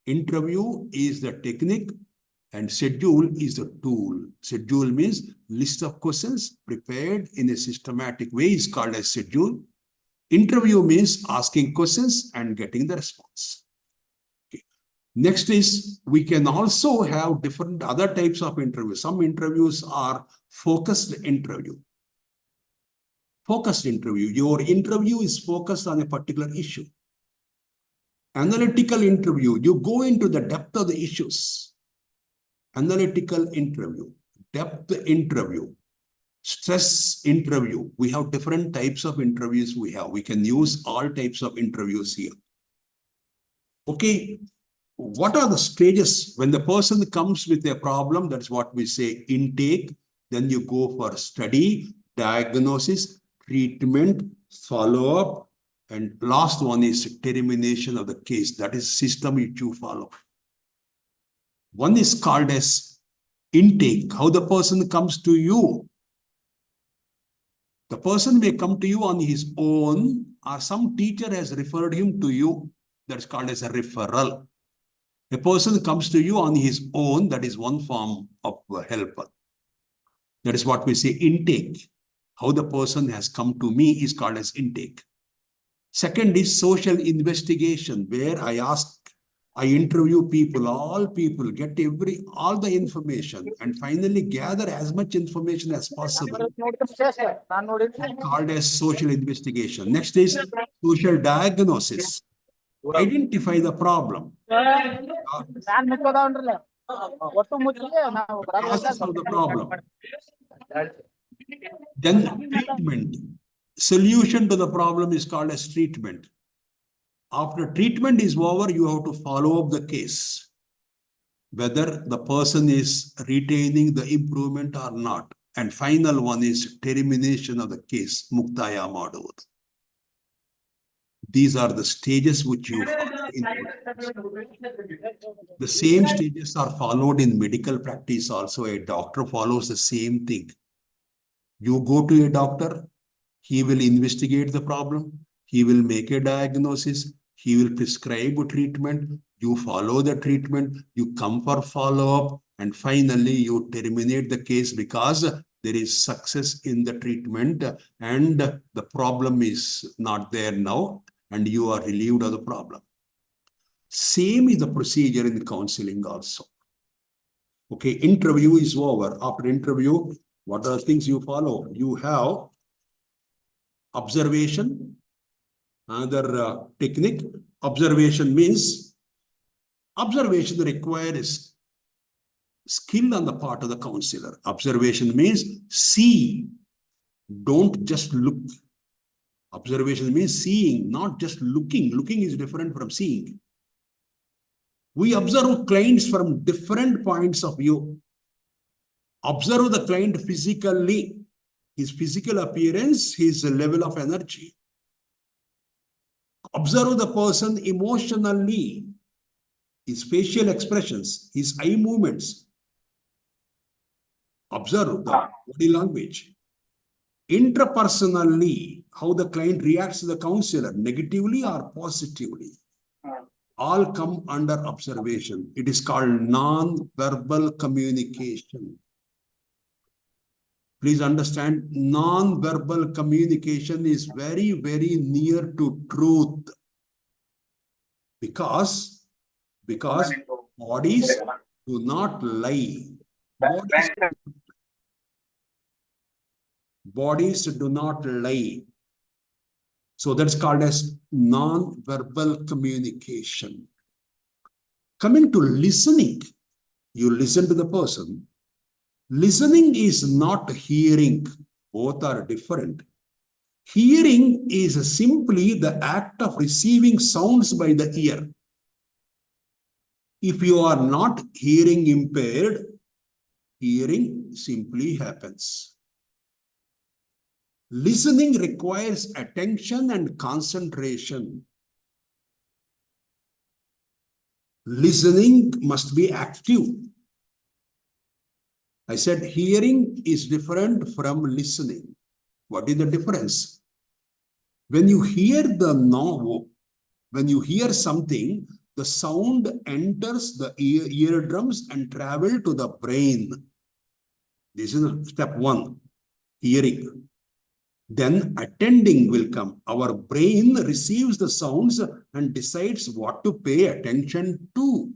Interview is the technique and schedule is the tool. Schedule means list of questions prepared in a systematic way is called a schedule. Interview means asking questions and getting the response. Okay. Next is we can also have different other types of interviews. Some interviews are focused interview. Focused interview. Your interview is focused on a particular issue. Analytical interview, you go into the depth of the issues. Analytical interview, depth interview, stress interview. We have different types of interviews we have. We can use all types of interviews here. Okay, what are the stages when the person comes with a problem? That's what we say intake. Then you go for study, diagnosis, treatment, follow-up, and last one is termination of the case. That is system which you follow. One is called as intake, how the person comes to you. The person may come to you on his own, or some teacher has referred him to you. That's called as a referral. A person comes to you on his own, that is one form of help. That is what we say intake. How the person has come to me is called as intake. Second is social investigation, where I interview people, all people, get all the information and finally gather as much information as possible. Called as social investigation. Next is social diagnosis. Identify the problem. Causes of the problem. Then treatment. Solution to the problem is called as treatment. After treatment is over, you have to follow up the case, whether the person is retaining the improvement or not. And final one is termination of the case, Muktaya model. These are the stages which you follow in the same stages are followed in medical practice also. A doctor follows the same thing. You go to a doctor, he will investigate the problem, he will make a diagnosis, he will prescribe a treatment, you follow the treatment, you come for follow-up, and finally you terminate the case because there is success in the treatment and the problem is not there now and you are relieved of the problem. Same is the procedure in the counseling also. Okay, interview is over. After interview, what are the things you follow? You have observation, another technique. Observation means observation requires skill on the part of the counselor. Observation means see, don't just look. Observation means seeing, not just looking. Looking is different from seeing. We observe clients from different points of view. Observe the client physically, his physical appearance, his level of energy. Observe the person emotionally, his facial expressions, his eye movements. Observe the body language. Interpersonally, how the client reacts to the counselor, negatively or positively. All come under observation. It is called non-verbal communication. Please understand, non-verbal communication is very, very near to truth. Because bodies do not lie. Bodies do not lie. So that's called as non-verbal communication. Coming to listening, you listen to the person. Listening is not hearing. Both are different. Hearing is simply the act of receiving sounds by the ear. If you are not hearing impaired, hearing simply happens. Listening requires attention and concentration. Listening must be active. I said hearing is different from listening. What is the difference? When you hear when you hear something, the sound enters the eardrums and travel to the brain. This is step one, hearing. Then attending will come. Our brain receives the sounds and decides what to pay attention to.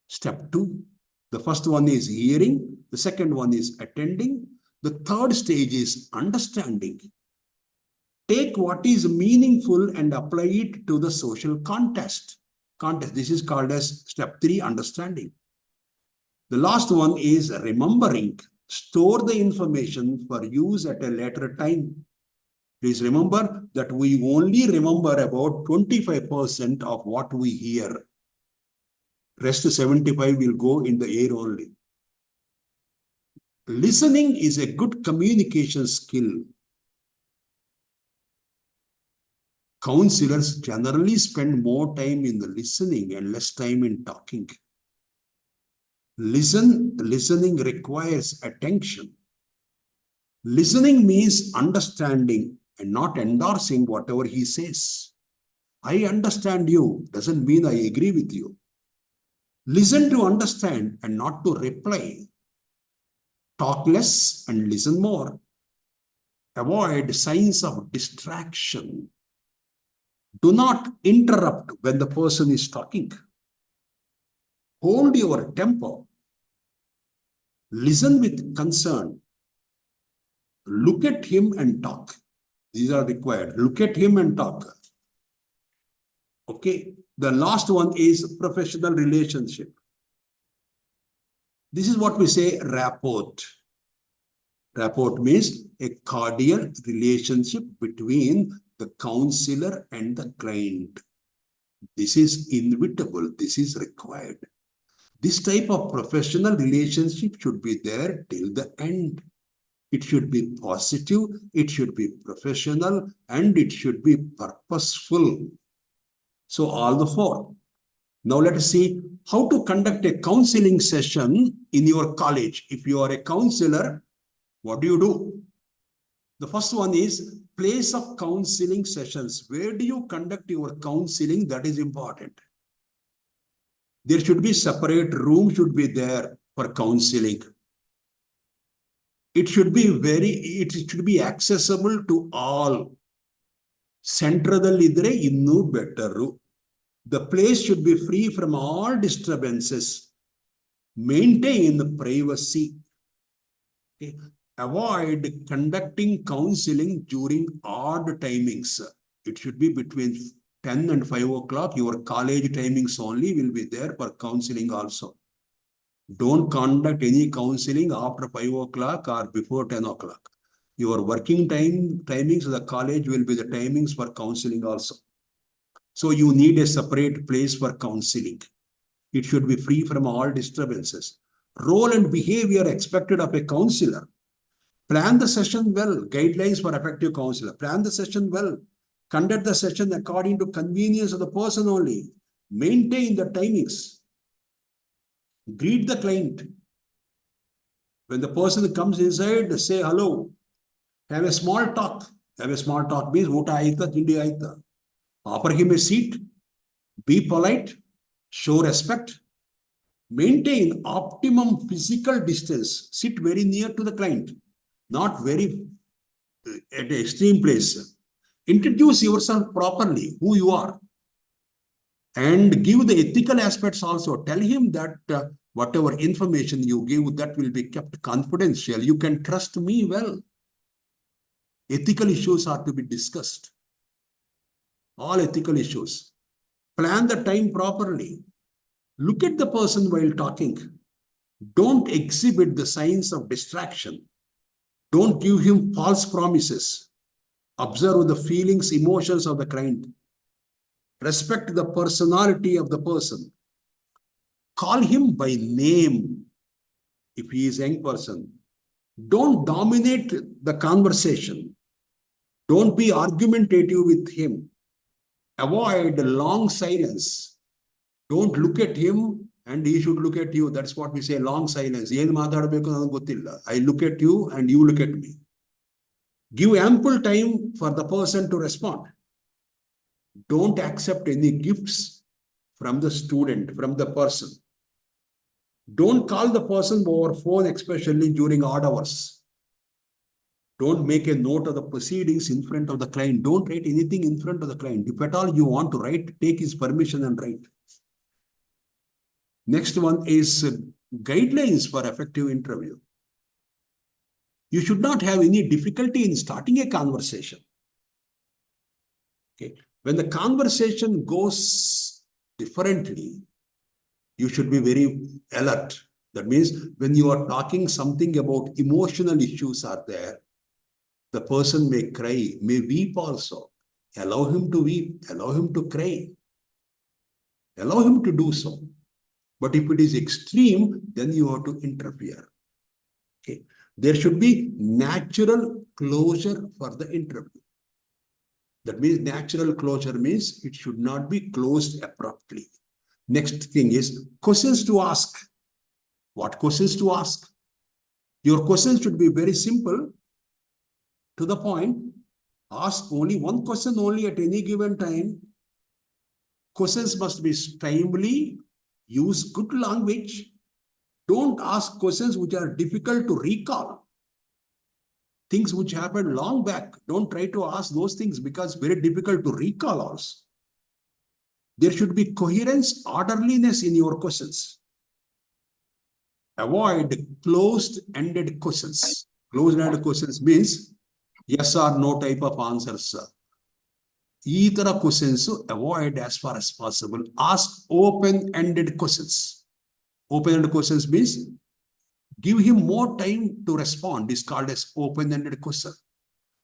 Step two. The first one is hearing. The second one is attending. The third stage is understanding. Take what is meaningful and apply it to the social context. This is called as step three, understanding. The last one is remembering. Store the information for use at a later time. Please remember that we only remember about 25% of what we hear. Rest 75 will go in the air only. Listening is a good communication skill. Counselors generally spend more time in the listening and less time in talking. Listening requires attention. Listening means understanding and not endorsing whatever he says. I understand you doesn't mean I agree with you. Listen to understand and not to reply. Talk less and listen more. Avoid signs of distraction. Do not interrupt when the person is talking. Hold your temper. Listen with concern. Look at him and talk. These are required. Look at him and talk. Okay. The last one is professional relationship. This is what we say rapport. Rapport means a cordial relationship between the counselor and the client. This is inevitable. This is required. This type of professional relationship should be there till the end. It should be positive, it should be professional, and it should be purposeful. So all the four. Now let us see how to conduct a counseling session in your college. If you are a counselor, what do? The first one is place of counseling sessions. Where do you conduct your counseling? That is important. There should be separate room should be there for counseling. It should be accessible to all. Centralidre innu betteru. The place should be free from all disturbances. Maintain privacy. Okay. Avoid conducting counseling during odd timings. It should be between 10 and 5 o'clock. Your college timings only will be there for counseling also. Don't conduct any counseling after 5 o'clock or before 10 o'clock. Your working timings of the college will be the timings for counseling also. So you need a separate place for counseling. It should be free from all disturbances. Role and behavior expected of a counselor. Plan the session well. Guidelines for effective counselor. Plan the session well. Conduct the session according to convenience of the person only. Maintain the timings. Greet the client. When the person comes inside, say hello. Have a small talk. Have a small talk means Uta aita, Tindi aita. Offer him a seat. Be polite. Show respect. Maintain optimum physical distance. Sit very near to the client. Not very at an extreme place. Introduce yourself properly, who you are. And give the ethical aspects also. Tell him that whatever information you give, that will be kept confidential. You can trust me well. Ethical issues are to be discussed. All ethical issues. Plan the time properly. Look at the person while talking. Don't exhibit the signs of distraction. Don't give him false promises. Observe the feelings, emotions of the client. Respect the personality of the person. Call him by name if he is a young person. Don't dominate the conversation. Don't be argumentative with him. Avoid long silence. Don't look at him And he should look at you. That's what we say, long silence. I look at you and you look at me. Give ample time for the person to respond. Don't accept any gifts from the student, from the person. Don't call the person over phone, especially during odd hours. Don't make a note of the proceedings in front of the client. Don't write anything in front of the client. If at all you want to write, take his permission and write. Next one is guidelines for effective interview. You should not have any difficulty in starting a conversation. Okay. When the conversation goes differently, you should be very alert. That means when you are talking something about emotional issues are there, the person may cry, may weep also. Allow him to weep, allow him to cry. Allow him to do so. But if it is extreme, then you have to interfere. Okay. There should be natural closure for the interview. That means natural closure means it should not be closed abruptly. Next thing is questions to ask. What questions to ask? Your questions should be very simple, to the point. Ask only one question only at any given time. Questions must be timely. Use good language. Don't ask questions which are difficult to recall. Things which happened long back. Don't try to ask those things because very difficult to recall also. There should be coherence, orderliness in your questions. Avoid closed-ended questions. Closed-ended questions means yes or no type of answers. Either questions avoid as far as possible. Ask open-ended questions. Open-ended questions means give him more time to respond. This is called as open-ended question.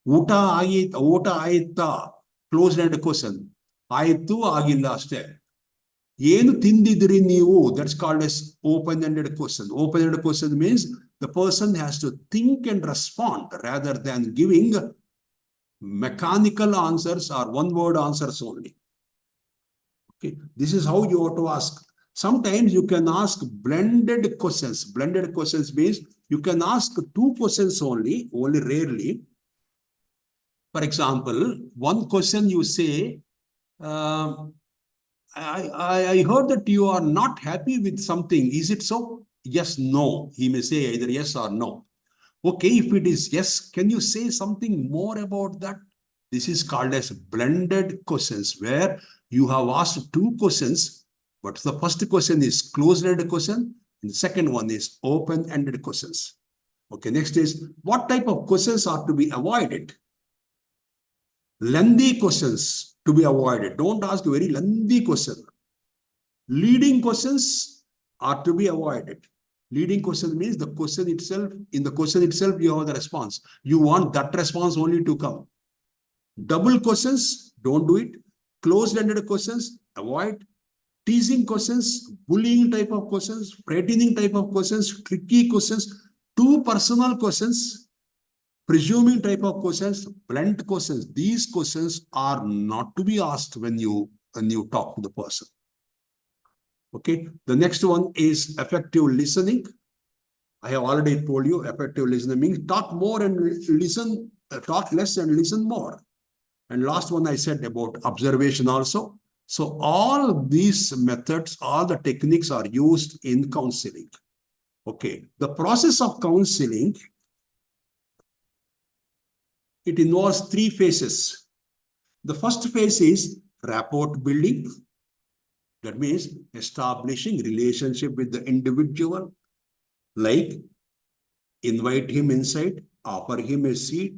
Uta ayita, closed-ended question. Aitu agilla aste. Yenu tindidri neevu, that's called as open-ended question. Open-ended question means the person has to think and respond rather than giving mechanical answers or one-word answers only. Okay, this is how you have to ask. Sometimes you can ask blended questions. Blended questions means you can ask two questions only rarely. For example, one question you say, I heard that you are not happy with something. Is it so? Yes, no. He may say either yes or no. Okay, if it is yes, can you say something more about that? This is called as blended questions, where you have asked two questions, but the first question is closed-ended question, and the second one is open-ended questions. Okay, next is what type of questions are to be avoided? Lengthy questions to be avoided. Don't ask a very lengthy question. Leading questions are to be avoided. Leading question means the question itself, in the question itself, you have the response. You want that response only to come. Double questions, don't do it. Closed-ended questions, avoid. Teasing questions, bullying type of questions, threatening type of questions, tricky questions, too personal questions, presuming type of questions, blunt questions. These questions are not to be asked when you talk to the person. Okay, the next one is effective listening. I have already told you effective listening means talk more and listen, talk less and listen more. And last one I said about observation also. So all these methods, all the techniques are used in counseling. Okay, the process of counseling, it involves three phases. The first phase is rapport building. That means establishing relationship with the individual, like invite him inside, offer him a seat,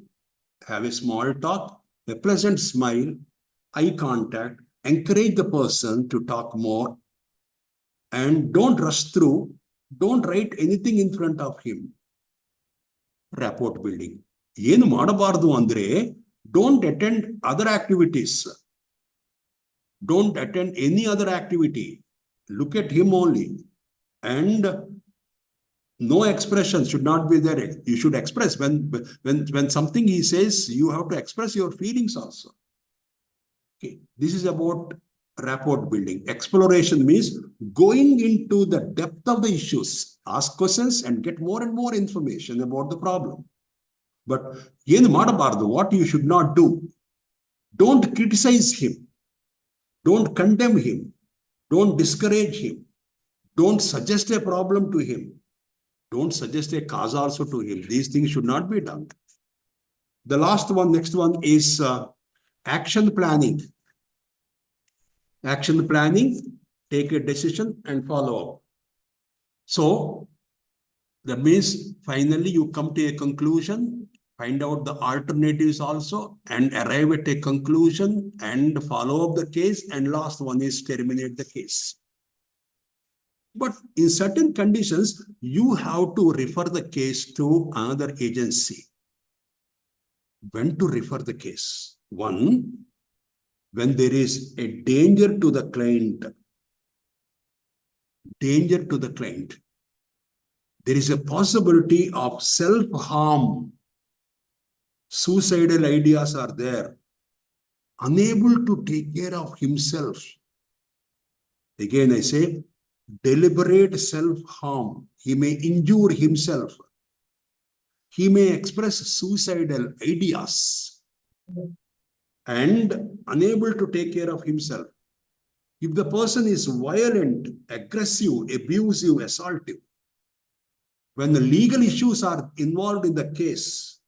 have a small talk, a pleasant smile, eye contact, encourage the person to talk more, and don't rush through, don't write anything in front of him. Rapport building. Yenu madabardu andre, don't attend other activities. Don't attend any other activity. Look at him only. And no expression should not be there. You should express. When something he says, you have to express your feelings also. Okay. This is about rapport building. Exploration means going into the depth of the issues, ask questions and get more and more information about the problem. But what you should not do, don't criticize him, don't condemn him, don't discourage him, don't suggest a problem to him, don't suggest a cause also to him. These things should not be done. The next one is action planning. Action planning, take a decision and follow up. So that means finally you come to a conclusion, find out the alternatives also and arrive at a conclusion and follow up the case. And last one is terminate the case. But in certain conditions, you have to refer the case to another agency. When to refer the case? One, when there is a danger to the client. Danger to the client. There is a possibility of self-harm. Suicidal ideas are there. Unable to take care of himself. Again, I say, deliberate self-harm. He may injure himself. He may express suicidal ideas and unable to take care of himself. If the person is violent, aggressive, abusive, assaultive, when the legal issues are involved in the case,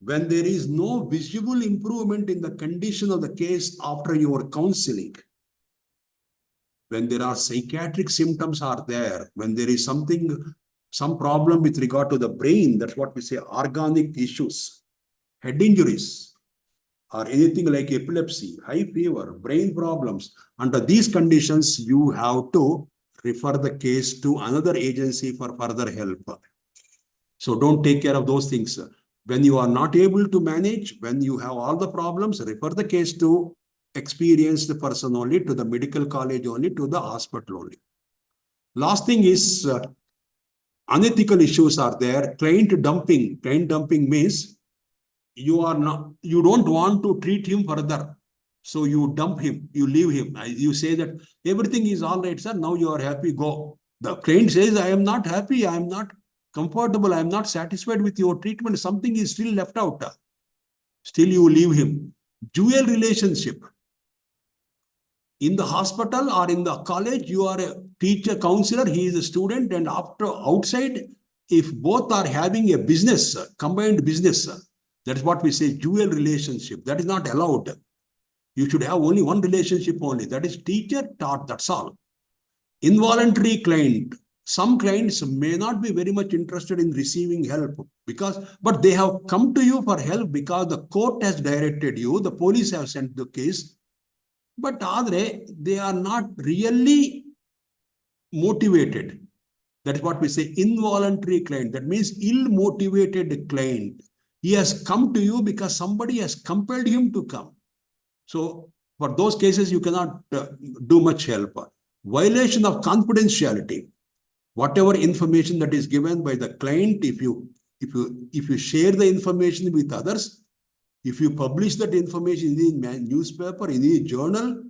when there is no visible improvement in the condition of the case after your counseling, when there are psychiatric symptoms are there, when there is some problem with regard to the brain, that's what we say, organic issues, head injuries, or anything like epilepsy, high fever, brain problems. Under these conditions, you have to refer the case to another agency for further help. So don't take care of those things. When you are not able to manage, when you have all the problems, refer the case to experienced person only, to the medical college only, to the hospital only. Last thing is unethical issues are there. Client dumping. Client dumping means you don't want to treat him further. So you dump him, you leave him. You say that everything is all right, sir. Now you are happy, go. The client says, I am not happy, I am not comfortable, I am not satisfied with your treatment. Something is still left out. Still you leave him. Dual relationship. In the hospital or in the college, you are a teacher, counselor, he is a student, and after outside, if both are having a business, combined business, that is what we say, dual relationship. That is not allowed. You should have only one relationship only. That is teacher, taught, that's all. Involuntary client. Some clients may not be very much interested in receiving help but they have come to you for help because the court has directed you, the police have sent the case. But they are not really motivated. That is what we say, involuntary client. That means ill-motivated client. He has come to you because somebody has compelled him to come. So for those cases, you cannot do much help. Violation of confidentiality. Whatever information that is given by the client, if you share the information with others, if you publish that information in a newspaper, in a journal,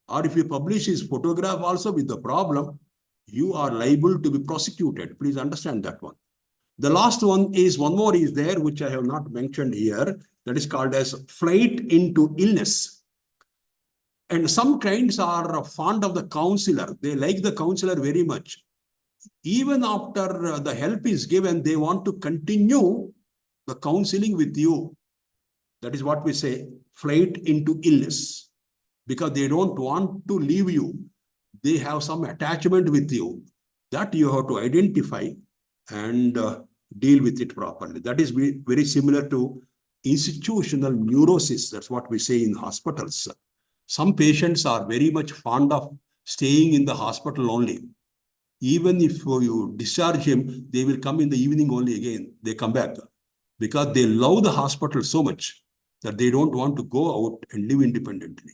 or if you publish his photograph also with the problem, you are liable to be prosecuted. Please understand that one. The last one is, one more is there, which I have not mentioned here, that is called as flight into illness. And some clients are fond of the counselor. They like the counselor very much. Even after the help is given, they want to continue the counseling with you. That is what we say, flight into illness. Because they don't want to leave you. They have some attachment with you. That you have to identify and deal with it properly. That is very similar to institutional neurosis. That's what we say in hospitals. Some patients are very much fond of staying in the hospital only. Even if you discharge him, they will come in the evening only again. They come back because they love the hospital so much that they don't want to go out and live independently.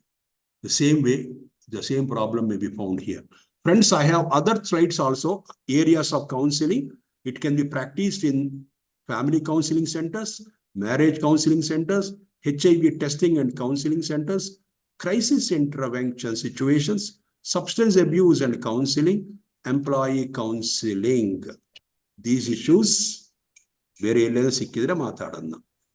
The same way, the same problem may be found here. Friends, I have other slides also, areas of counseling. It can be practiced in family counseling centers, marriage counseling centers, HIV testing and counseling centers, crisis intervention situations, substance abuse and counseling, employee counseling. These issues ಬೇರೆ ಎಲ್ಲೇನೋ ಸಿಕ್ಕಿದ್ರೆ ಮಾತಾಡೋಣ.